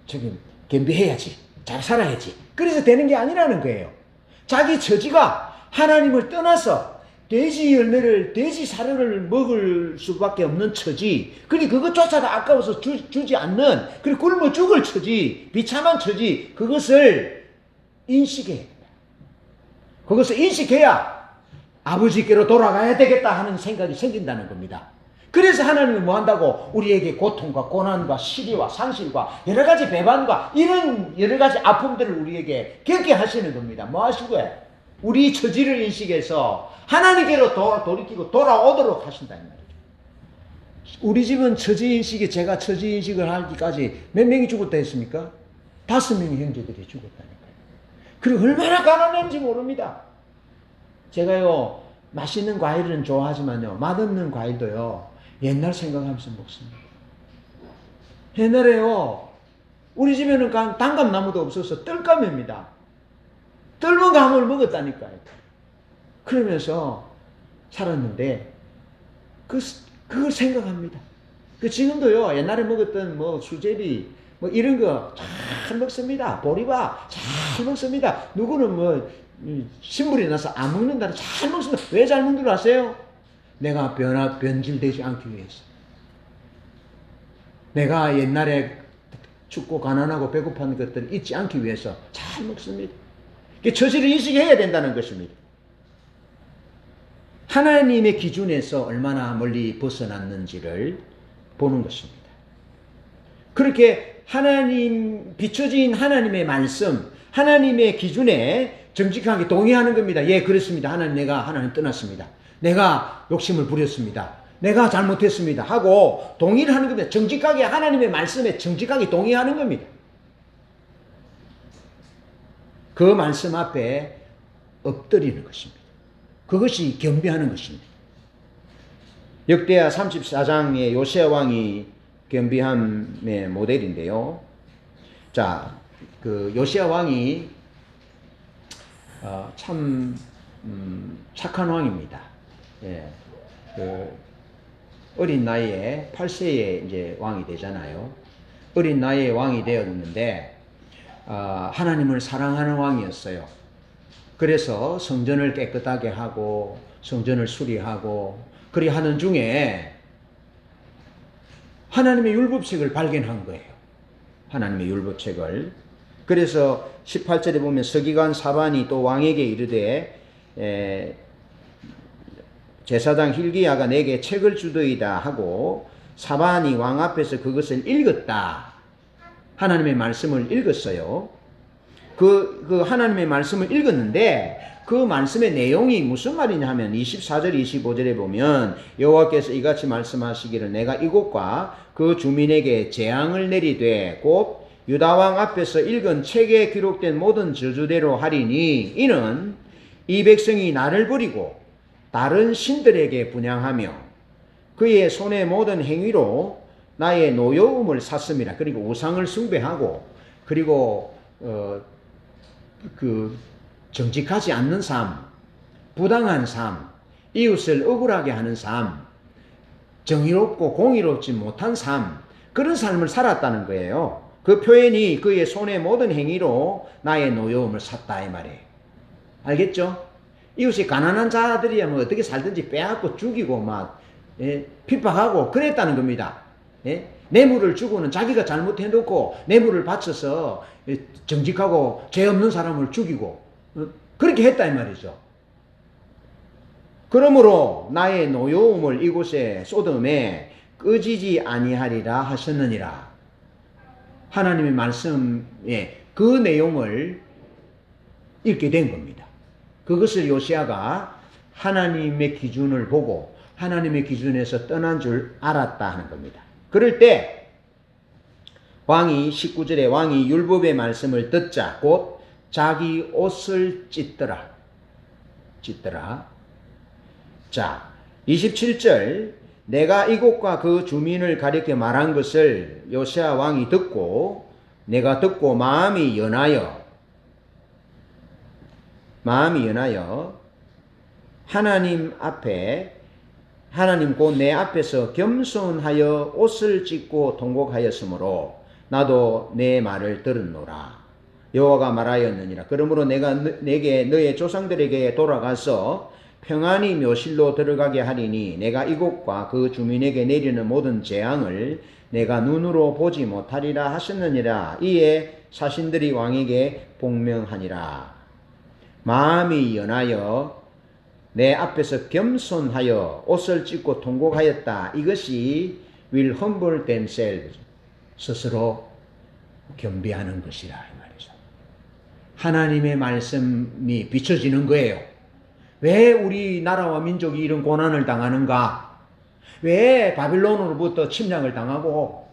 Speaker 1: 저기 겸비해야지, 잘 살아야지, 그래서 되는 게 아니라는 거예요. 자기 처지가 하나님을 떠나서 돼지 열매를, 돼지 사료를 먹을 수밖에 없는 처지, 그리고 그것조차도 아까워서 주지 않는, 그리고 굶어 죽을 처지, 비참한 처지, 그것을 인식해야 된다. 그것을 인식해야 아버지께로 돌아가야 되겠다 하는 생각이 생긴다는 겁니다. 그래서 하나님은 뭐 한다고? 우리에게 고통과 고난과 시기와 상실과 여러 가지 배반과 이런 여러 가지 아픔들을 우리에게 겪게 하시는 겁니다. 뭐 하시고요? 우리 처지를 인식해서 하나님께로 돌이키고 돌아오도록 하신다는 말이죠. 우리 집은 처지 인식이, 제가 처지 인식을 하기까지 몇 명이 죽었다 했습니까? 5명의 형제들이 죽었다니까요. 그리고 얼마나 가난한지 모릅니다. 제가요, 맛있는 과일은 좋아하지만요, 맛없는 과일도요, 옛날 생각하면서 먹습니다. 옛날에요, 우리 집에는 단감나무도 없어서 뜰감입니다. 뜰은 감을 먹었다니까요. 그러면서 살았는데, 그걸 생각합니다. 지금도요, 옛날에 먹었던 뭐 수제비, 뭐 이런 거 잘 먹습니다. 보리밥 잘 먹습니다. 누구는 뭐 신물이 나서 안 먹는다는 잘 먹습니다. 왜 잘 먹는 줄 아세요? 내가 변질되지 않기 위해서. 내가 옛날에 춥고 가난하고 배고픈 것들을 잊지 않기 위해서 잘 먹습니다. 처지를 인식해야 된다는 것입니다. 하나님의 기준에서 얼마나 멀리 벗어났는지를 보는 것입니다. 그렇게 비춰진 하나님의 말씀, 하나님의 기준에 정직하게 동의하는 겁니다. 예, 그렇습니다. 내가 하나님 떠났습니다. 내가 욕심을 부렸습니다. 내가 잘못했습니다. 하고 동의를 하는 겁니다. 정직하게 하나님의 말씀에 정직하게 동의하는 겁니다. 그 말씀 앞에 엎드리는 것입니다. 그것이 겸비하는 것입니다. 역대하 34장의 요시야 왕이 겸비함의 모델인데요. 자, 그 요시야 왕이 참 착한 왕입니다. 예, 어린 나이에 8세에 이제 왕이 되잖아요. 어린 나이에 왕이 되었는데 하나님을 사랑하는 왕이었어요. 그래서 성전을 깨끗하게 하고 성전을 수리하고 그리 하는 중에 하나님의 율법책을 발견한 거예요. 하나님의 율법책을. 그래서 18절에 보면 서기관 사반이 또 왕에게 이르되 제사장 힐기야가 내게 책을 주더이다 하고 사반이 왕 앞에서 그것을 읽었다. 하나님의 말씀을 읽었어요. 그 하나님의 말씀을 읽었는데 그 말씀의 내용이 무슨 말이냐 하면 24절 25절에 보면 여호와께서 이같이 말씀하시기를 내가 이곳과 그 주민에게 재앙을 내리되 곧 유다왕 앞에서 읽은 책에 기록된 모든 저주대로 하리니 이는 이 백성이 나를 버리고 다른 신들에게 분향하며 그의 손의 모든 행위로 나의 노여움을 샀습니다. 그리고 우상을 숭배하고 그리고 정직하지 않는 삶, 부당한 삶, 이웃을 억울하게 하는 삶, 정의롭고 공의롭지 못한 삶, 그런 삶을 살았다는 거예요. 그 표현이 그의 손의 모든 행위로 나의 노여움을 샀다 이 말이에요. 알겠죠? 이웃이 가난한 자들이야 뭐 어떻게 살든지 빼앗고 죽이고 막 핍박하고 그랬다는 겁니다. 뇌물을 주고는 자기가 잘못해놓고 뇌물을 바쳐서 정직하고 죄 없는 사람을 죽이고 그렇게 했다 이 말이죠. 그러므로 나의 노여움을 이곳에 소돔에 끄지지 아니하리라 하셨느니라. 하나님의 말씀에 그 내용을 읽게 된 겁니다. 그것을 요시야가 하나님의 기준을 보고 하나님의 기준에서 떠난 줄 알았다 하는 겁니다. 그럴 때 왕이 19절에 왕이 율법의 말씀을 듣자 곧 자기 옷을 찢더라. 자, 27절 내가 이곳과 그 주민을 가리켜 말한 것을 요시야 왕이 듣고 내가 듣고 마음이 연하여 하나님 앞에 하나님 곧 내 앞에서 겸손하여 옷을 찢고 통곡하였으므로 나도 내 말을 들었노라. 여호와가 말하였느니라. 그러므로 내가 내게 너의 조상들에게 돌아가서 평안히 묘실로 들어가게 하리니 내가 이곳과 그 주민에게 내리는 모든 재앙을 내가 눈으로 보지 못하리라 하셨느니라. 이에 사신들이 왕에게 복명하니라. 마음이 연하여 내 앞에서 겸손하여 옷을 찢고 통곡하였다. 이것이 will humble themselves. 스스로 겸비하는 것이라 이 말이죠. 하나님의 말씀이 비춰지는 거예요. 왜 우리나라와 민족이 이런 고난을 당하는가? 왜 바빌론으로부터 침략을 당하고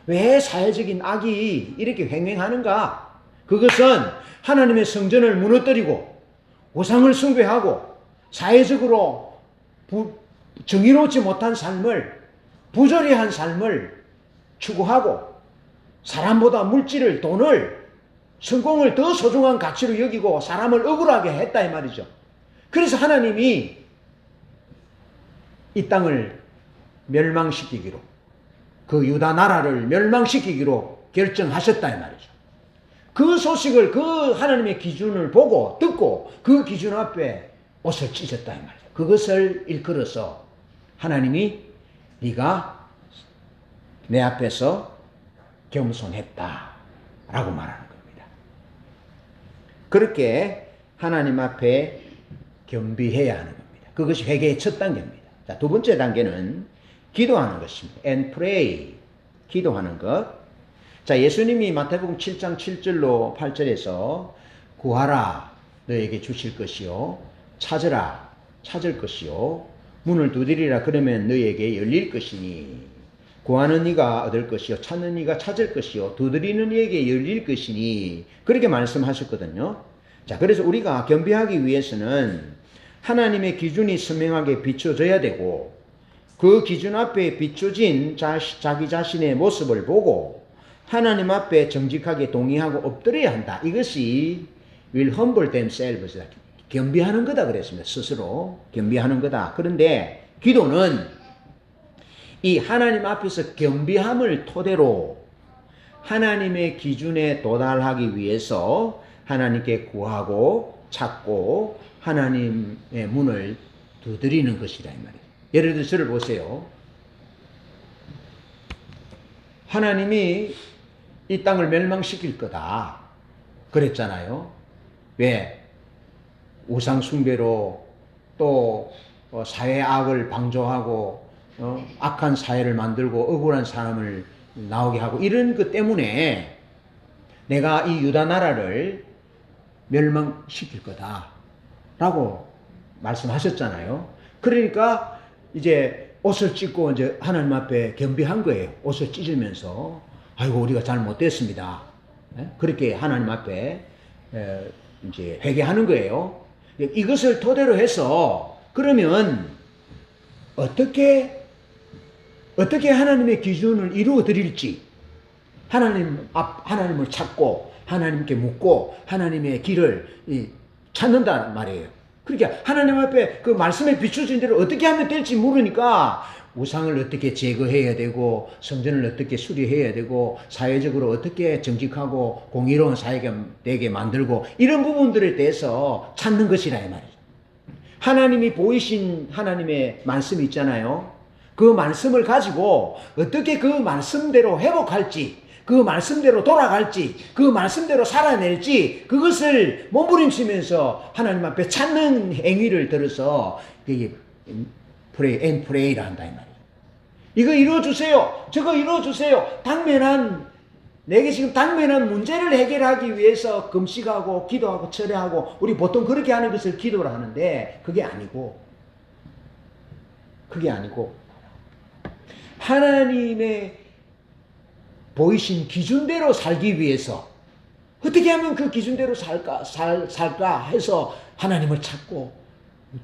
Speaker 1: 왜 사회적인 악이 이렇게 횡행하는가? 그것은 하나님의 성전을 무너뜨리고 우상을 숭배하고 사회적으로 정의롭지 못한 삶을 부조리한 삶을 추구하고 사람보다 물질을 돈을 성공을 더 소중한 가치로 여기고 사람을 억울하게 했다 이 말이죠. 그래서 하나님이 이 땅을 멸망시키기로 그 유다 나라를 멸망시키기로 결정하셨다 이 말이죠. 그 소식을 그 하나님의 기준을 보고 듣고 그 기준 앞에 옷을 찢었다 이 말이죠. 그것을 일컬어서 하나님이 네가 내 앞에서 겸손했다 라고 말하는 겁니다. 그렇게 하나님 앞에 겸비해야 하는 겁니다. 그것이 회개의 첫 단계입니다. 자, 두 번째 단계는 기도하는 것입니다. And pray. 기도하는 것. 자, 예수님이 마태복음 7장 7절로 8절에서 구하라 너에게 주실 것이요 찾으라 찾을 것이요 문을 두드리라 그러면 너에게 열릴 것이니 구하는 이가 얻을 것이요 찾는 이가 찾을 것이요 두드리는 이에게 열릴 것이니 그렇게 말씀하셨거든요. 자, 그래서 우리가 겸비하기 위해서는 하나님의 기준이 선명하게 비춰져야 되고 그 기준 앞에 비춰진 자기 자신의 모습을 보고 하나님 앞에 정직하게 동의하고 엎드려야 한다. 이것이 will humble themselves. 겸비하는 거다 그랬습니다. 스스로 겸비하는 거다. 그런데 기도는 이 하나님 앞에서 겸비함을 토대로 하나님의 기준에 도달하기 위해서 하나님께 구하고 찾고 하나님의 문을 두드리는 것이다 이 말이에요. 예를 들어 저를 보세요. 하나님이 이 땅을 멸망시킬 거다 그랬잖아요. 왜? 우상 숭배로 또 사회 악을 방조하고 악한 사회를 만들고 억울한 사람을 나오게 하고 이런 것 때문에 내가 이 유다 나라를 멸망시킬 거다라고 말씀하셨잖아요. 그러니까 이제 옷을 찢고 이제 하나님 앞에 겸비한 거예요. 옷을 찢으면서 아이고 우리가 잘못됐습니다. 그렇게 하나님 앞에 이제 회개하는 거예요. 이것을 토대로 해서 그러면 어떻게 하나님의 기준을 이루어 드릴지 하나님을 찾고 하나님께 묻고 하나님의 길을 찾는다는 말이에요. 그러니까 하나님 앞에 그 말씀에 비춰진 대로 어떻게 하면 될지 모르니까 우상을 어떻게 제거해야 되고 성전을 어떻게 수리해야 되고 사회적으로 어떻게 정직하고 공의로운 사회가 되게 만들고 이런 부분들에 대해서 찾는 것이라 이 말이죠. 하나님이 보이신 하나님의 말씀이 있잖아요. 그 말씀을 가지고 어떻게 그 말씀대로 회복할지 그 말씀대로 돌아갈지 그 말씀대로 살아낼지 그것을 몸부림치면서 하나님 앞에 찾는 행위를 들어서 이게 pray and pray라 한다 이 말이에요. 이거 이루어주세요. 저거 이루어주세요. 내게 지금 당면한 문제를 해결하기 위해서 금식하고 기도하고 철회하고 우리 보통 그렇게 하는 것을 기도를 하는데 그게 아니고 하나님의 보이신 기준대로 살기 위해서 어떻게 하면 그 기준대로 살까 해서 하나님을 찾고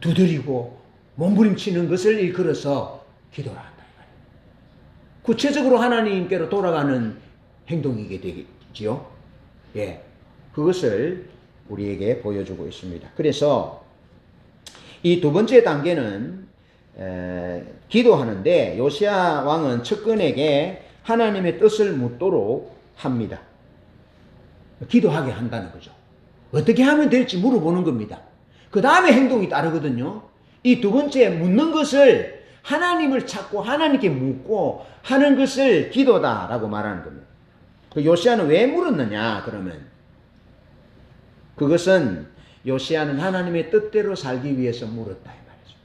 Speaker 1: 두드리고 몸부림치는 것을 일컬어서 기도를 한다. 구체적으로 하나님께로 돌아가는 행동이게 되겠지요. 예, 그것을 우리에게 보여주고 있습니다. 그래서 이 두 번째 단계는 기도하는데 요시야 왕은 측근에게 하나님의 뜻을 묻도록 합니다. 기도하게 한다는 거죠. 어떻게 하면 될지 물어보는 겁니다. 그 다음에 행동이 따르거든요. 이 두 번째 묻는 것을 하나님을 찾고 하나님께 묻고 하는 것을 기도다라고 말하는 겁니다. 그 요시야는 왜 물었느냐 그러면 그것은 요시야는 하나님의 뜻대로 살기 위해서 물었다 이 말이죠.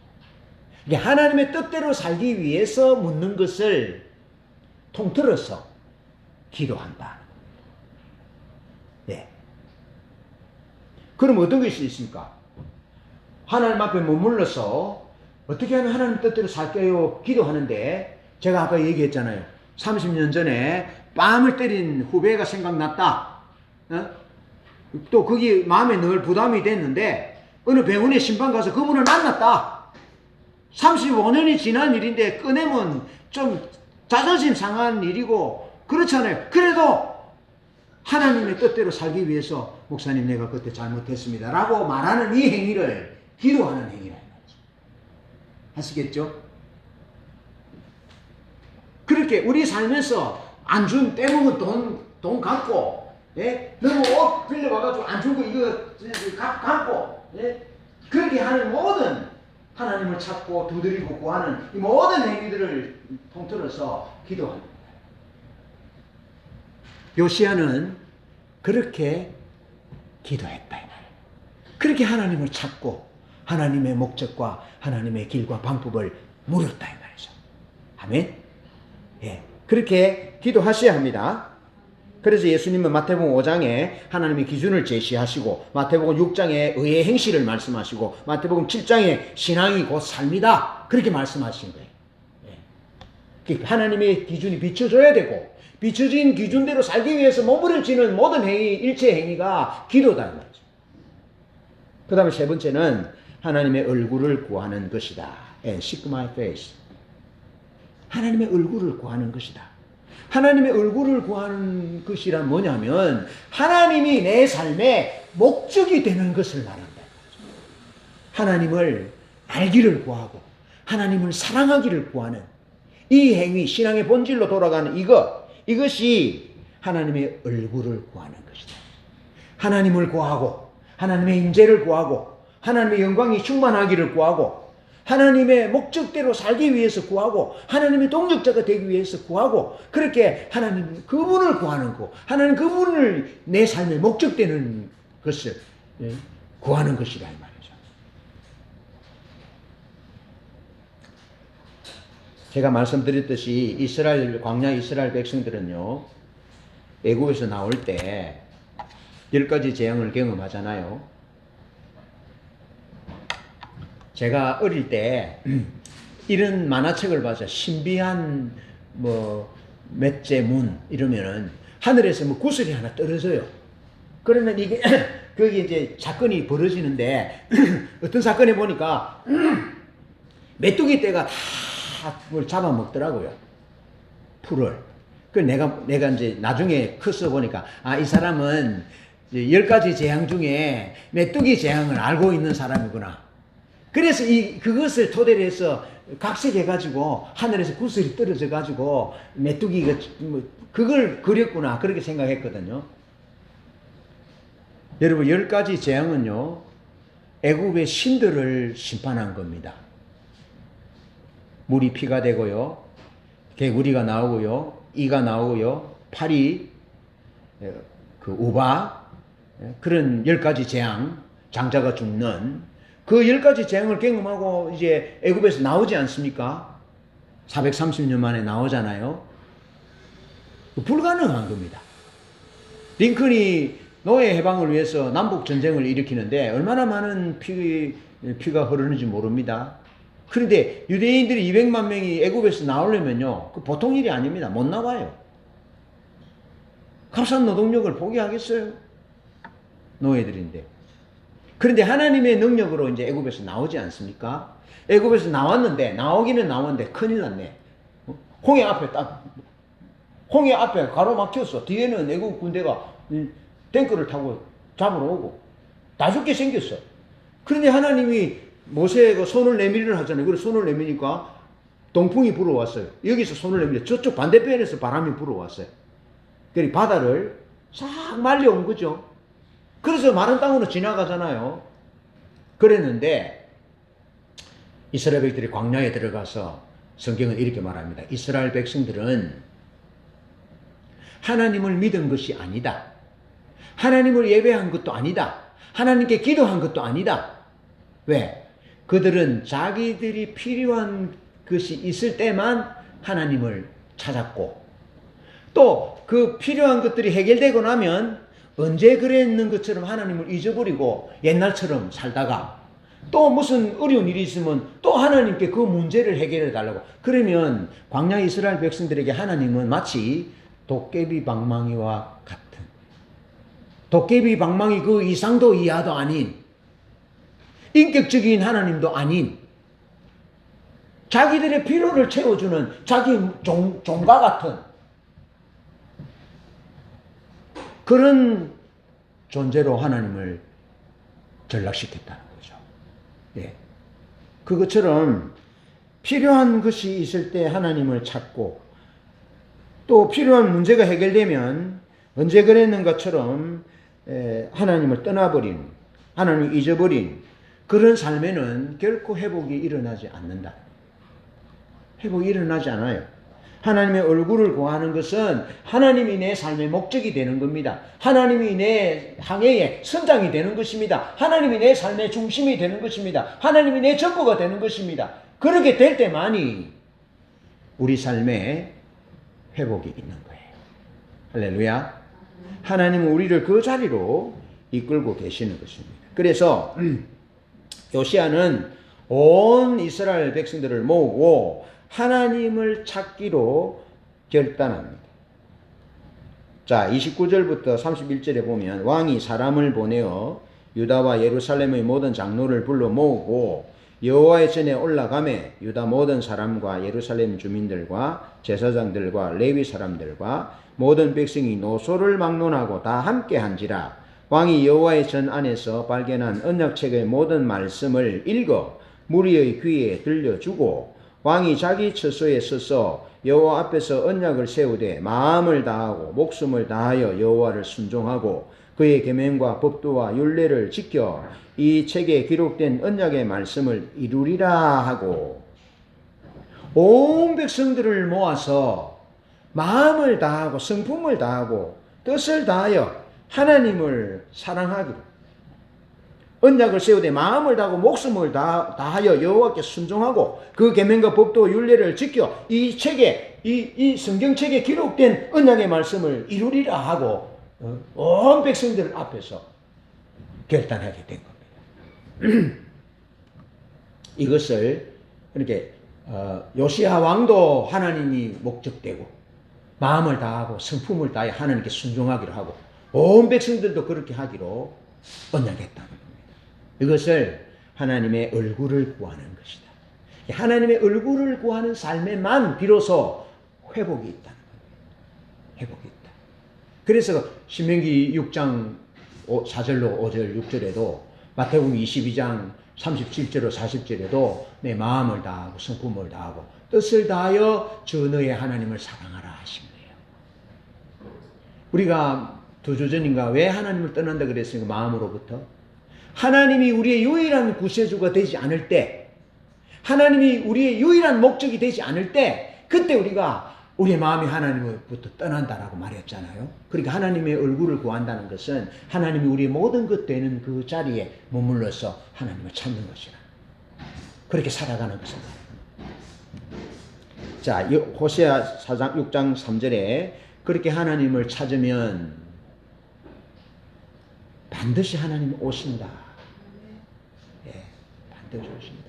Speaker 1: 그러니까 하나님의 뜻대로 살기 위해서 묻는 것을 통틀어서 기도한다. 네. 그럼 어떤 것이 있습니까? 하나님 앞에 머물러서 어떻게 하면 하나님 뜻대로 살게요? 기도하는데 제가 아까 얘기했잖아요. 30년 전에 뺨을 때린 후배가 생각났다. 또 그게 마음에 늘 부담이 됐는데 어느 병원에 신방 가서 그분을 만났다. 35년이 지난 일인데 꺼내면 좀 자존심 상한 일이고 그렇잖아요. 그래도 하나님의 뜻대로 살기 위해서 목사님 내가 그때 잘못했습니다 라고 말하는 이 행위를 기도하는 행위라 하시겠죠? 그렇게 우리 살면서 안 준 떼먹은 돈 갚고 너무 옷 빌려와가지고 안 준 거 이거 갚고 그렇게 하는 모든 하나님을 찾고 두드리고 구하는 이 모든 행위들을 통틀어서 기도합니다. 요시야는 그렇게 기도했다 이 말이에요. 그렇게 하나님을 찾고 하나님의 목적과 하나님의 길과 방법을 물었다 이 말이죠. 아멘. 예, 그렇게 기도하셔야 합니다. 그래서 예수님은 마태복음 5장에 하나님의 기준을 제시하시고 마태복음 6장에 의의 행실을 말씀하시고 마태복음 7장에 신앙이 곧 삶이다 그렇게 말씀하신 거예요. 예. 하나님의 기준이 비춰져야 되고 비춰진 기준대로 살기 위해서 몸부림치는 모든 행위, 일체 행위가 기도다 말이죠. 그 다음에 세 번째는 하나님의 얼굴을 구하는 것이다. And seek my face. 하나님의 얼굴을 구하는 것이다. 하나님의 얼굴을 구하는 것이란 뭐냐면 하나님이 내 삶의 목적이 되는 것을 말한다. 하나님을 알기를 구하고 하나님을 사랑하기를 구하는 이 행위, 신앙의 본질로 돌아가는 이것이 하나님의 얼굴을 구하는 것이다. 하나님을 구하고 하나님의 임재를 구하고 하나님의 영광이 충만하기를 구하고 하나님의 목적대로 살기 위해서 구하고 하나님의 동력자가 되기 위해서 구하고 그렇게 하나님 그분을 구하는 거 하나님 그분을 내 삶의 목적되는 것을 구하는 것이라 이 말이죠. 제가 말씀드렸듯이 광야 이스라엘 백성들은요 애굽에서 나올 때 10가지 재앙을 경험하잖아요. 제가 어릴 때 이런 만화책을 봐서 신비한 맷제문 이러면은 하늘에서 구슬이 하나 떨어져요. 그러면 이게 거기 이제 사건이 벌어지는데 어떤 사건에 보니까 메뚜기 떼가 다 뭘 잡아먹더라고요. 풀을. 그 내가 이제 나중에 커서 보니까 이 사람은 10가지 재앙 중에 메뚜기 재앙을 알고 있는 사람이구나. 그래서 그것을 토대로 해서 각색해가지고 하늘에서 구슬이 떨어져가지고 메뚜기가 그걸 그렸구나 그렇게 생각했거든요. 여러분 10가지 재앙은요 애굽의 신들을 심판한 겁니다. 물이 피가 되고요, 개구리가 나오고요, 이가 나오고요, 파리, 우박 그런 10가지 재앙, 장자가 죽는 그 10가지 재앙을 경험하고 이제 애굽에서 나오지 않습니까? 430년 만에 나오잖아요. 불가능한 겁니다. 링컨이 노예 해방을 위해서 남북 전쟁을 일으키는데 얼마나 많은 피가 흐르는지 모릅니다. 그런데 유대인들이 200만 명이 애굽에서 나오려면요, 그 보통 일이 아닙니다. 못 나와요. 값싼 노동력을 포기하겠어요? 노예들인데. 그런데 하나님의 능력으로 이제 애굽에서 나오지 않습니까? 애굽에서 나오기는 나왔는데 큰일 났네. 홍해 앞에 가로막혔어. 뒤에는 애굽 군대가 탱크를 타고 잡으러 오고 다 죽게 생겼어. 그런데 하나님이 모세가 손을 내밀으라 하잖아요. 그래서 손을 내미니까 동풍이 불어왔어요. 여기서 손을 내밀어 저쪽 반대편에서 바람이 불어왔어요. 그래서 바다를 싹 말려온 거죠. 그래서 마른 땅으로 지나가잖아요. 그랬는데 이스라엘 백성들이 광야에 들어가서 성경은 이렇게 말합니다. 이스라엘 백성들은 하나님을 믿은 것이 아니다. 하나님을 예배한 것도 아니다. 하나님께 기도한 것도 아니다. 왜? 그들은 자기들이 필요한 것이 있을 때만 하나님을 찾았고 또 그 필요한 것들이 해결되고 나면 언제 그랬는 것처럼 하나님을 잊어버리고 옛날처럼 살다가 또 무슨 어려운 일이 있으면 또 하나님께 그 문제를 해결해 달라고. 그러면 광야 이스라엘 백성들에게 하나님은 마치 도깨비 방망이와 같은, 도깨비 방망이 그 이상도 이하도 아닌, 인격적인 하나님도 아닌, 자기들의 필요를 채워주는 자기 종과 같은 그런 존재로 하나님을 전락시켰다는 거죠. 예. 그것처럼 필요한 것이 있을 때 하나님을 찾고 또 필요한 문제가 해결되면 언제 그랬는 것처럼 하나님을 떠나버린, 하나님을 잊어버린 그런 삶에는 결코 회복이 일어나지 않는다. 회복이 일어나지 않아요. 하나님의 얼굴을 구하는 것은 하나님이 내 삶의 목적이 되는 겁니다. 하나님이 내 항해의 선장이 되는 것입니다. 하나님이 내 삶의 중심이 되는 것입니다. 하나님이 내 전부가 되는 것입니다. 그렇게 될 때만이 우리 삶에 회복이 있는 거예요. 할렐루야. 하나님은 우리를 그 자리로 이끌고 계시는 것입니다. 그래서 요시야는 온 이스라엘 백성들을 모으고 하나님을 찾기로 결단합니다. 자, 29절부터 31절에 보면 왕이 사람을 보내어 유다와 예루살렘의 모든 장로를 불러 모으고 여호와의 전에 올라가매 유다 모든 사람과 예루살렘 주민들과 제사장들과 레위 사람들과 모든 백성이 노소를 막론하고 다 함께 한지라. 왕이 여호와의 전 안에서 발견한 언약책의 모든 말씀을 읽어 무리의 귀에 들려주고 왕이 자기 처소에 서서 여호와 앞에서 언약을 세우되 마음을 다하고 목숨을 다하여 여호와를 순종하고 그의 계명과 법도와 율례를 지켜 이 책에 기록된 언약의 말씀을 이루리라 하고 온 백성들을 모아서 마음을 다하고 성품을 다하고 뜻을 다하여 하나님을 사랑하기로 언약을 세우되 마음을 다하고 목숨을 다하여 여호와께 순종하고 그 계명과 법도 율례를 지켜 이 책에 이 성경책에 기록된 언약의 말씀을 이루리라 하고 온 백성들 앞에서 결단하게 된 겁니다. 이것을 이렇게 요시야 왕도 하나님이 목적되고 마음을 다하고 성품을 다해 하나님께 순종하기로 하고 온 백성들도 그렇게 하기로 언약했다는 겁니다. 이것을 하나님의 얼굴을 구하는 것이다. 하나님의 얼굴을 구하는 삶에만 비로소 회복이 있다는 겁니다. 회복이 있다. 그래서 신명기 6장 4절로 5절 6절에도 마태복음 22장 37절로 40절에도 내 마음을 다하고 성품을 다하고 뜻을 다하여 주 너의 하나님을 사랑하라 하신 거예요. 우리가 2주 전인가 왜 하나님을 떠난다 그랬습니까? 마음으로부터. 하나님이 우리의 유일한 구세주가 되지 않을 때, 하나님이 우리의 유일한 목적이 되지 않을 때, 그때 우리가 우리의 마음이 하나님으로부터 떠난다라고 말했잖아요. 그러니까 하나님의 얼굴을 구한다는 것은 하나님이 우리의 모든 것 되는 그 자리에 머물러서 하나님을 찾는 것이라. 그렇게 살아가는 것입니다. 자, 호세아 4장 6장 3절에 그렇게 하나님을 찾으면 반드시 하나님 오신다. 예, 반드시 오신다.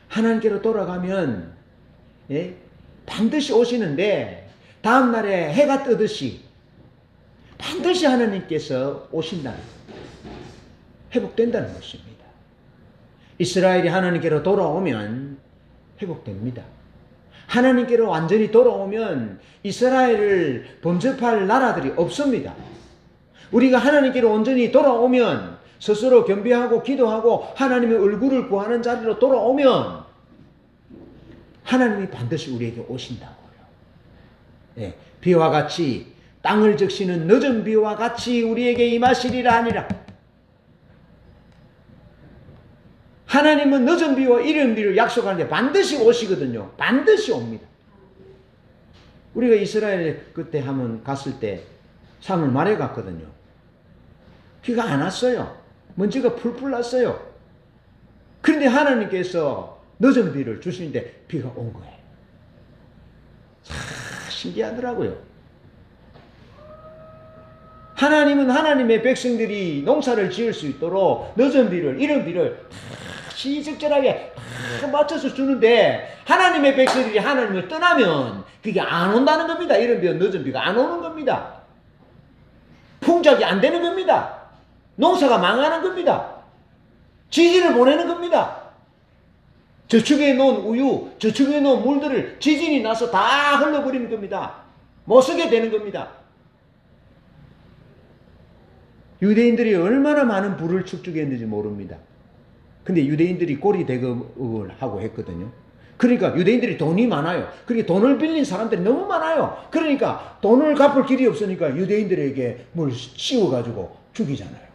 Speaker 1: 하나님께로 돌아가면 반드시 오시는데 다음 날에 해가 뜨듯이 반드시 하나님께서 오신다는 회복된다는 것입니다. 이스라엘이 하나님께로 돌아오면 회복됩니다. 하나님께로 완전히 돌아오면 이스라엘을 범접할 나라들이 없습니다. 우리가 하나님께로 온전히 돌아오면 스스로 겸비하고 기도하고 하나님의 얼굴을 구하는 자리로 돌아오면 하나님이 반드시 우리에게 오신다고요. 네, 비와 같이 땅을 적시는 늦은 비와 같이 우리에게 임하시리라 하니라. 하나님은 늦은 비와 이른 비를 약속하는데 반드시 오시거든요. 반드시 옵니다. 우리가 이스라엘 그때 한번 갔을 때 3월 말에 갔거든요. 비가 안 왔어요. 먼지가 풀풀 났어요. 그런데 하나님께서 늦은 비를 주시는데 비가 온 거예요. 신기하더라고요. 하나님은 하나님의 백성들이 농사를 지을 수 있도록 늦은 비를, 이른 비를 시적절하게 맞춰서 주는데 하나님의 백성들이 하나님을 떠나면 그게 안 온다는 겁니다. 이른 비와 늦은 비가 안 오는 겁니다. 풍작이 안 되는 겁니다. 농사가 망하는 겁니다. 지진을 보내는 겁니다. 저축해 놓은 우유, 저축해 놓은 물들을 지진이 나서 다 흘러버리는 겁니다. 못 쓰게 되는 겁니다. 유대인들이 얼마나 많은 부를 축적했는지 모릅니다. 근데 유대인들이 고리대금을 하고 했거든요. 그러니까 유대인들이 돈이 많아요. 그러니까 돈을 빌린 사람들이 너무 많아요. 그러니까 돈을 갚을 길이 없으니까 유대인들에게 뭘 씌워가지고 죽이잖아요.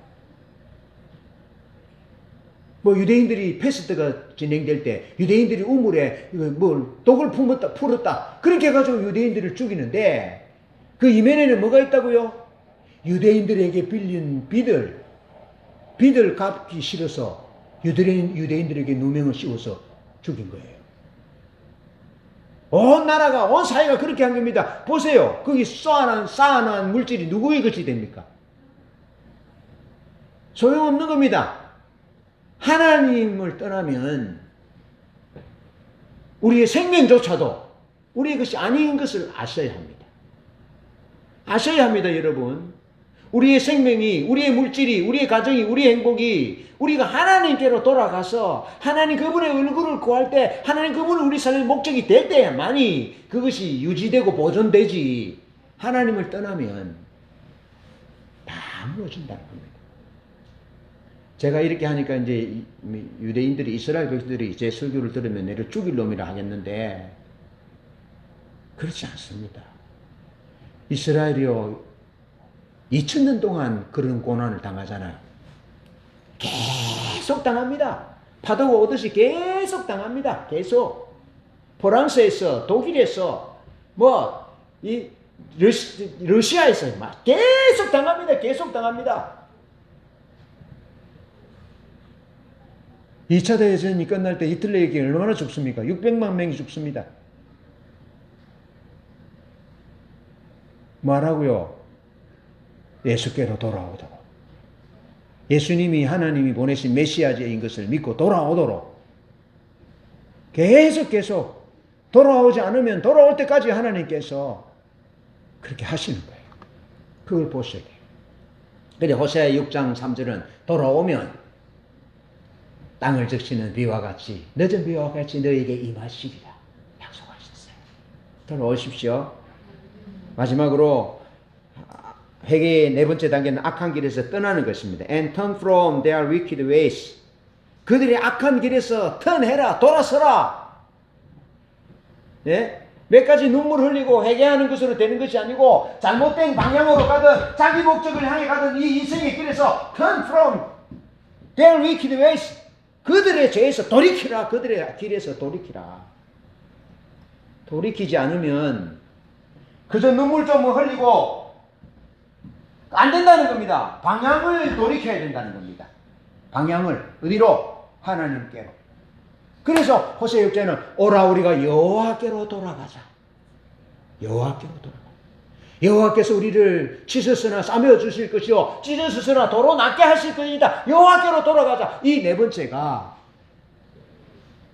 Speaker 1: 뭐 유대인들이 페스트가 진행될 때 유대인들이 우물에 뭘 독을 풀었다. 그렇게 해가지고 유대인들을 죽이는데 그 이면에는 뭐가 있다고요? 유대인들에게 빌린 빚을 갚기 싫어서 유대인들에게 누명을 씌워서 죽인 거예요. 온 나라가, 온 사회가 그렇게 한 겁니다. 보세요. 거기 쌓아놓은 물질이 누구의 것이 됩니까? 소용없는 겁니다. 하나님을 떠나면 우리의 생명조차도 우리의 것이 아닌 것을 아셔야 합니다. 아셔야 합니다, 여러분. 우리의 생명이, 우리의 물질이, 우리의 가정이, 우리의 행복이 우리가 하나님께로 돌아가서 하나님 그분의 얼굴을 구할 때 하나님 그분은 우리 삶의 목적이 될 때만이 그것이 유지되고 보존되지 하나님을 떠나면 다 무너진다는 겁니다. 제가 이렇게 하니까 이제 유대인들이 이스라엘 백성들이 제 설교를 들으면 내를 죽일 놈이라 하겠는데 그렇지 않습니다. 이스라엘이요 2000년 동안 그런 고난을 당하잖아요. 계속 당합니다. 파도가 오듯이 계속 당합니다. 계속. 프랑스에서, 독일에서, 이 러시아에서 막 계속 당합니다. 계속 당합니다. 2차 대전이 끝날 때 히틀러에게 얼마나 죽습니까? 600만 명이 죽습니다. 뭐라고요? 예수께로 돌아오도록. 예수님이 하나님이 보내신 메시아인 것을 믿고 돌아오도록. 계속 돌아오지 않으면 돌아올 때까지 하나님께서 그렇게 하시는 거예요. 그걸 보셔야 돼요. 근데 호세아 6장 3절은 돌아오면 땅을 적시는 비와 같이 늦은 비와 같이 너에게 임하시리라 약속하셨어요. 돌아오십시오. 마지막으로 회개의 네 번째 단계는 악한 길에서 떠나는 것입니다. And turn from their wicked ways. 그들의 악한 길에서 턴해라, 돌아서라. 예? 몇 가지 눈물 흘리고 회개하는 것으로 되는 것이 아니고 잘못된 방향으로 가든 자기 목적을 향해 가든 이 인생의 길에서 turn from their wicked ways. 그들의 죄에서 돌이키라. 그들의 길에서 돌이키라. 돌이키지 않으면 그저 눈물 좀 흘리고 안 된다는 겁니다. 방향을 돌이켜야 된다는 겁니다. 방향을 어디로? 하나님께로. 그래서 호세아 6장에는 오라 우리가 여호와께로 돌아가자. 여호와께로 돌아가자. 여호와께서 우리를 씻었으나 싸매어 주실 것이요 찢었으나 도로 낫게 하실 것이다. 여호와께로 돌아가자. 이 네 번째가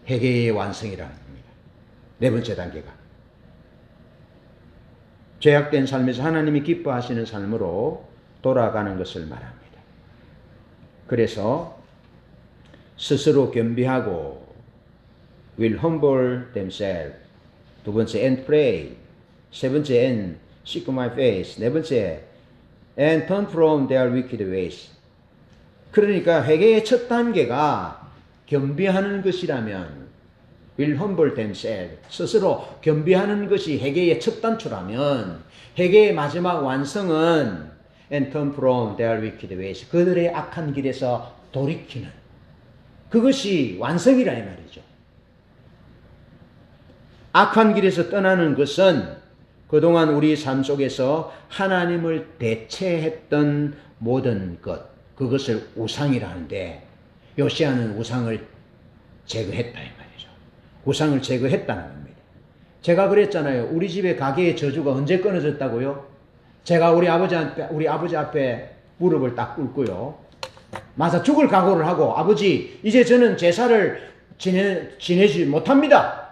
Speaker 1: 회개의 완성이라는 겁니다. 네 번째 단계가 죄악된 삶에서 하나님이 기뻐하시는 삶으로 돌아가는 것을 말합니다. 그래서 스스로 겸비하고 will humble themselves. 두 번째 and pray. 세 번째 and seek my face. 네 번째 and turn from their wicked ways. 그러니까 회개의 첫 단계가 겸비하는 것이라면 will humble themselves. 스스로 겸비하는 것이 회개의 첫 단추라면 회개의 마지막 완성은 and turn from their wicked ways. 그들의 악한 길에서 돌이키는 그것이 완성이라 이 말이죠. 악한 길에서 떠나는 것은 그동안 우리 삶 속에서 하나님을 대체했던 모든 것, 그것을 우상이라 하는데 요시야는 우상을 제거했다 이 말이죠. 우상을 제거했다는 겁니다. 제가 그랬잖아요. 우리 집에 가게의 저주가 언제 끊어졌다고요? 제가 우리 아버지 앞에 무릎을 딱 꿇고요. 맞아 죽을 각오를 하고 아버지 이제 저는 제사를 지내지 못합니다.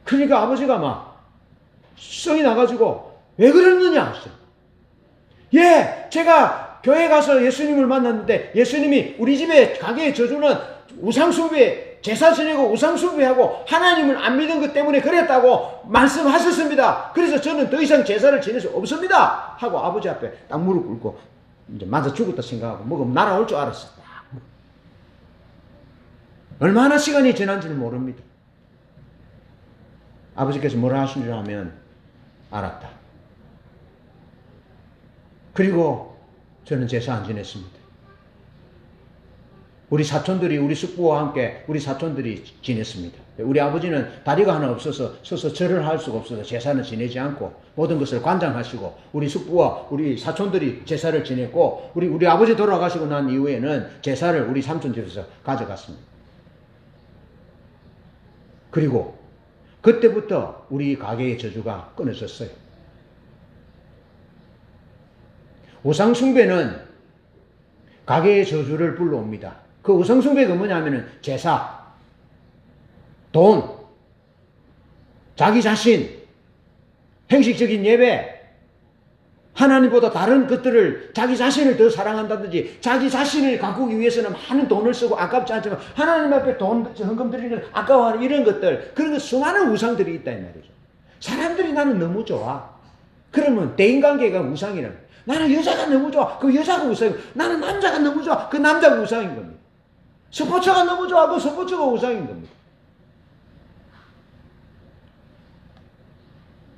Speaker 1: 그러니까 아버지가 막 성이 나가지고 왜 그랬느냐? 예, 제가 교회 가서 예수님을 만났는데 예수님이 우리 집에 가게의 저주는 우상숭배, 제사 지내고 우상숭배하고 하나님을 안 믿은 것 때문에 그랬다고 말씀하셨습니다. 그래서 저는 더 이상 제사를 지낼 수 없습니다. 하고 아버지 앞에 딱 무릎 꿇고 이제 맞아 죽었다 생각하고 뭐가 날아올 줄 알았어. 얼마나 시간이 지난지를 모릅니다. 아버지께서 뭐라 하신 줄 하면 알았다. 그리고 저는 제사 안 지냈습니다. 우리 사촌들이 우리 숙부와 함께 우리 사촌들이 지냈습니다. 우리 아버지는 다리가 하나 없어서 서서 절을 할 수가 없어서 제사는 지내지 않고 모든 것을 관장하시고 우리 숙부와 우리 사촌들이 제사를 지냈고 우리 아버지 돌아가시고 난 이후에는 제사를 우리 삼촌 집에서 가져갔습니다. 그리고 그때부터 우리 가게의 저주가 끊어졌어요. 우상숭배는 가게의 저주를 불러옵니다. 그 우상숭배가 뭐냐면은 제사, 돈, 자기 자신, 형식적인 예배, 하나님보다 다른 것들을 자기 자신을 더 사랑한다든지 자기 자신을 가꾸기 위해서는 많은 돈을 쓰고 아깝지 않지만 하나님 앞에 돈 헌금 드리는 아까워하는 이런 것들 그런 수많은 우상들이 있다 이 말이죠. 사람들이 나는 너무 좋아. 그러면 대인관계가 우상이라는 거예요. 나는 여자가 너무 좋아. 그 여자가 우상이고 나는 남자가 너무 좋아. 그 남자가 우상인 겁니다. 스포츠가 너무 좋아. 그 스포츠가 우상인 겁니다.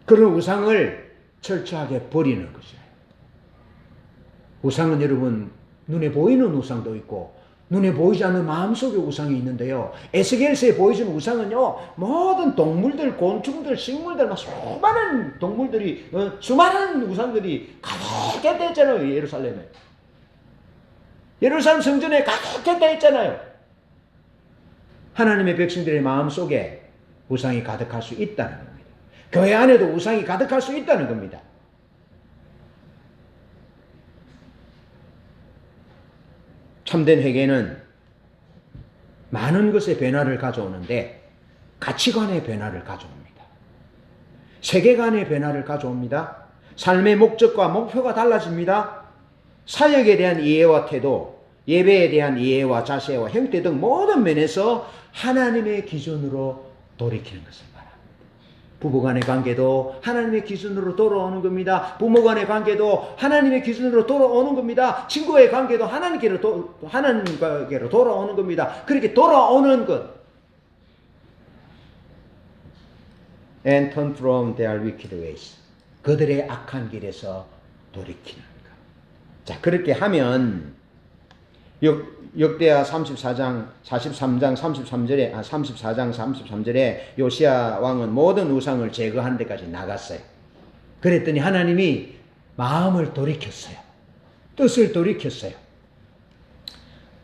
Speaker 1: 그런 우상을 철저하게 버리는 것이에요. 우상은 여러분 눈에 보이는 우상도 있고 눈에 보이지 않는 마음속의 우상이 있는데요. 에스겔서에 보여주는 우상은요, 모든 동물들, 곤충들, 식물들, 막 수많은 동물들이, 수많은 우상들이 가득했다 했잖아요, 예루살렘에. 예루살렘 성전에 가득했다 했잖아요. 하나님의 백성들의 마음속에 우상이 가득할 수 있다는 겁니다. 교회 안에도 우상이 가득할 수 있다는 겁니다. 참된 회개는 많은 것의 변화를 가져오는데 가치관의 변화를 가져옵니다. 세계관의 변화를 가져옵니다. 삶의 목적과 목표가 달라집니다. 사역에 대한 이해와 태도, 예배에 대한 이해와 자세와 형태 등 모든 면에서 하나님의 기준으로 돌이키는 것을 말합니다. 부부간의 관계도 하나님의 기준으로 돌아오는 겁니다. 부모간의 관계도 하나님의 기준으로 돌아오는 겁니다. 친구의 관계도 하나님께로 돌아오는 겁니다. 그렇게 돌아오는 것. And turn from their wicked ways. 그들의 악한 길에서 돌이키는 것. 자, 그렇게 하면 역대하 34장 33절에 요시야 왕은 모든 우상을 제거한 데까지 나갔어요. 그랬더니 하나님이 마음을 돌이켰어요. 뜻을 돌이켰어요.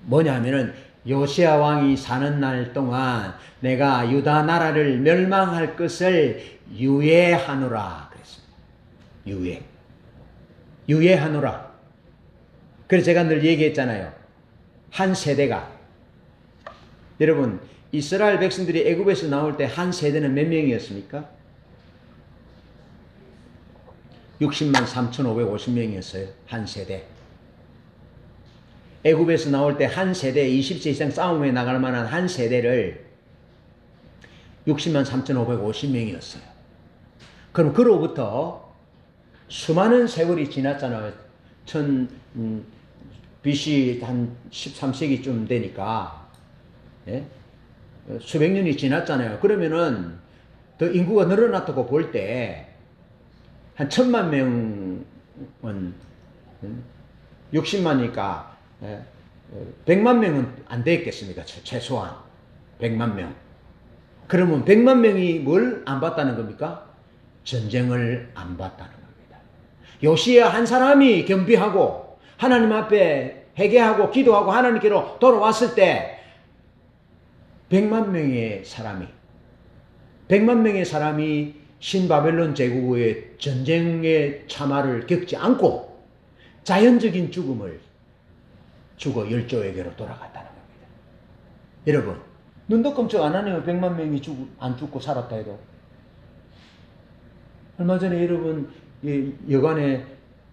Speaker 1: 뭐냐 하면은 요시야 왕이 사는 날 동안 내가 유다 나라를 멸망할 것을 유예하노라 그랬습니다. 유예하노라. 그래서 제가 늘 얘기했잖아요. 한 세대가, 여러분 이스라엘 백성들이 애굽에서 나올 때 한 세대는 몇 명이었습니까? 60만 3,550명이었어요. 한 세대. 애굽에서 나올 때 한 세대, 20세 이상 싸움에 나갈 만한 한 세대를 60만 3,550명이었어요. 그럼 그로부터 수많은 세월이 지났잖아요. BC 한 13세기쯤 되니까, 예? 수백 년이 지났잖아요. 그러면은 더 인구가 늘어났다고 볼 때 한 1,000만 명은 60만이니까 100만 명은 안 되겠습니까? 최소한 100만 명. 그러면 100만 명이 뭘 안 봤다는 겁니까? 전쟁을 안 봤다는 겁니다. 요시야 한 사람이 겸비하고 하나님 앞에 회개하고 기도하고 하나님께로 돌아왔을 때 100만 명의 사람이 신바벨론 제국의 전쟁의 참화를 겪지 않고 자연적인 죽음을 죽어 열조에게로 돌아갔다는 겁니다. 여러분, 눈도 깜짝 안 하네요. 100만 명이 안 죽고 살았다 해도. 얼마 전에 여러분 여관에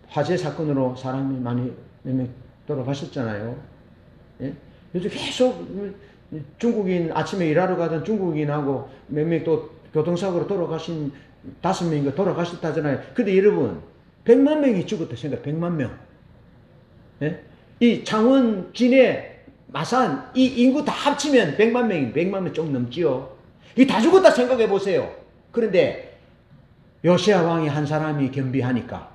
Speaker 1: 화재 사건으로 사람이 많이 몇 명 돌아가셨잖아요. 예? 요즘 계속 중국인 아침에 일하러 가던 중국인하고 몇 명 또 교통사고로 돌아가신 5명인가 돌아가셨다잖아요. 근데 여러분 100만 명이 죽었다 생각. 100만 명. 예? 이 창원, 진해, 마산 이 인구 다 합치면 100만 명 좀 넘지요. 이 다 죽었다 생각해 보세요. 그런데 요시야 왕이 한 사람이 겸비하니까,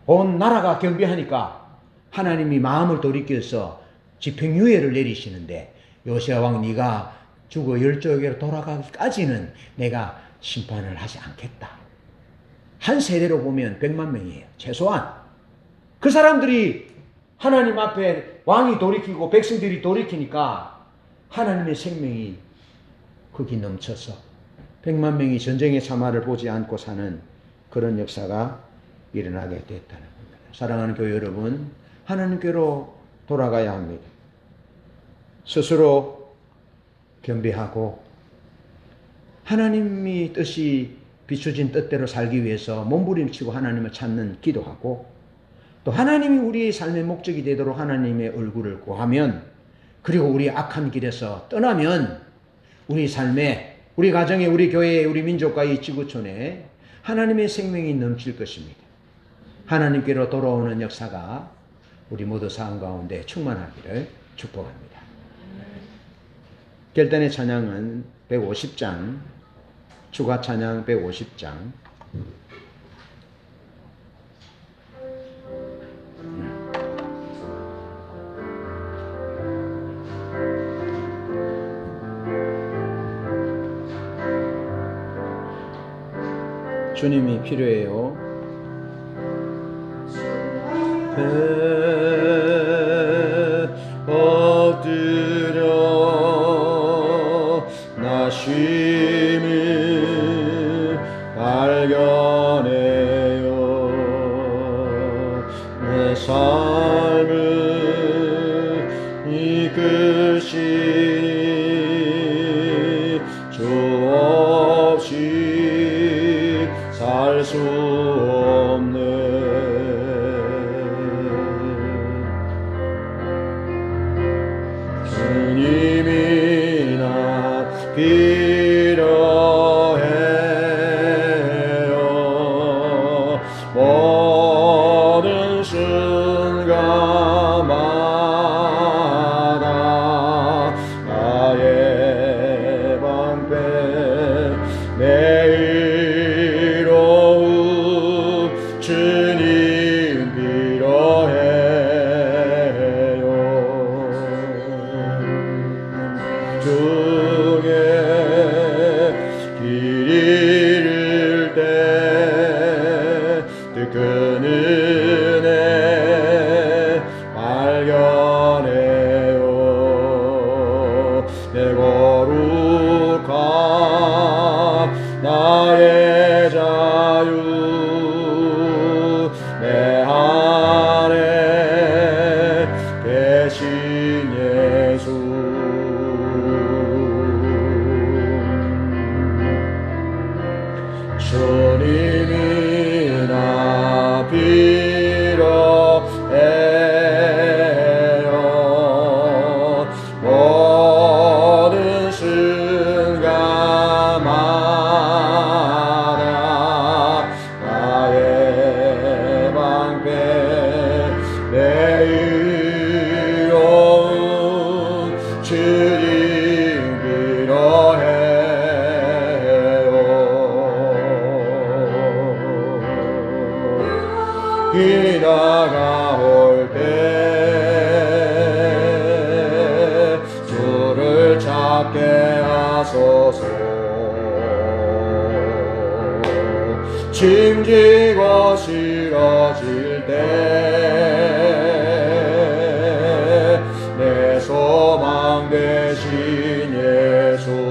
Speaker 1: 온 나라가 겸비하니까 하나님이 마음을 돌이켜서 집행유예를 내리시는데, 요시야 왕 네가 죽어 열조에게로 돌아가기까지는 내가 심판을 하지 않겠다. 한 세대로 보면 100만 명이에요. 최소한. 그 사람들이 하나님 앞에 왕이 돌이키고 백성들이 돌이키니까 하나님의 생명이 거기 넘쳐서 100만 명이 전쟁의 참화를 보지 않고 사는 그런 역사가 일어나게 됐다는 겁니다. 사랑하는 교회 여러분, 하나님께로 돌아가야 합니다. 스스로 겸비하고 하나님이 뜻이 비춰진 뜻대로 살기 위해서 몸부림치고 하나님을 찾는 기도하고, 또 하나님이 우리의 삶의 목적이 되도록 하나님의 얼굴을 구하면, 그리고 우리 악한 길에서 떠나면 우리 삶에, 우리 가정에, 우리 교회에, 우리 민족과 이 지구촌에 하나님의 생명이 넘칠 것입니다. 하나님께로 돌아오는 역사가 우리 모두 삶 가운데 충만하기를 축복합니다. 결단의 찬양은 150장, 추가 찬양 150장. 주님이 필요해요. 엎드려 나 쉼을 발견해요. 내 삶을 이끄시니 주 없이 살 수 없네. 주님이 나 필요해요. 모든 순간마다 나의 방패 내 의로움 주님 필요해요. 주의 길 잃을 때 큰 은혜 발견해요. 내 거룩한 나의 자유 내 안에 계신 예수. 주님이 나 필요해요. 모든 순간마다 나의 방패 내 의로움 주님 필요해요. 비나가 올 때 주를 찾게 하소서. 짐지고 싫어질 때 내 소망 되신 예수.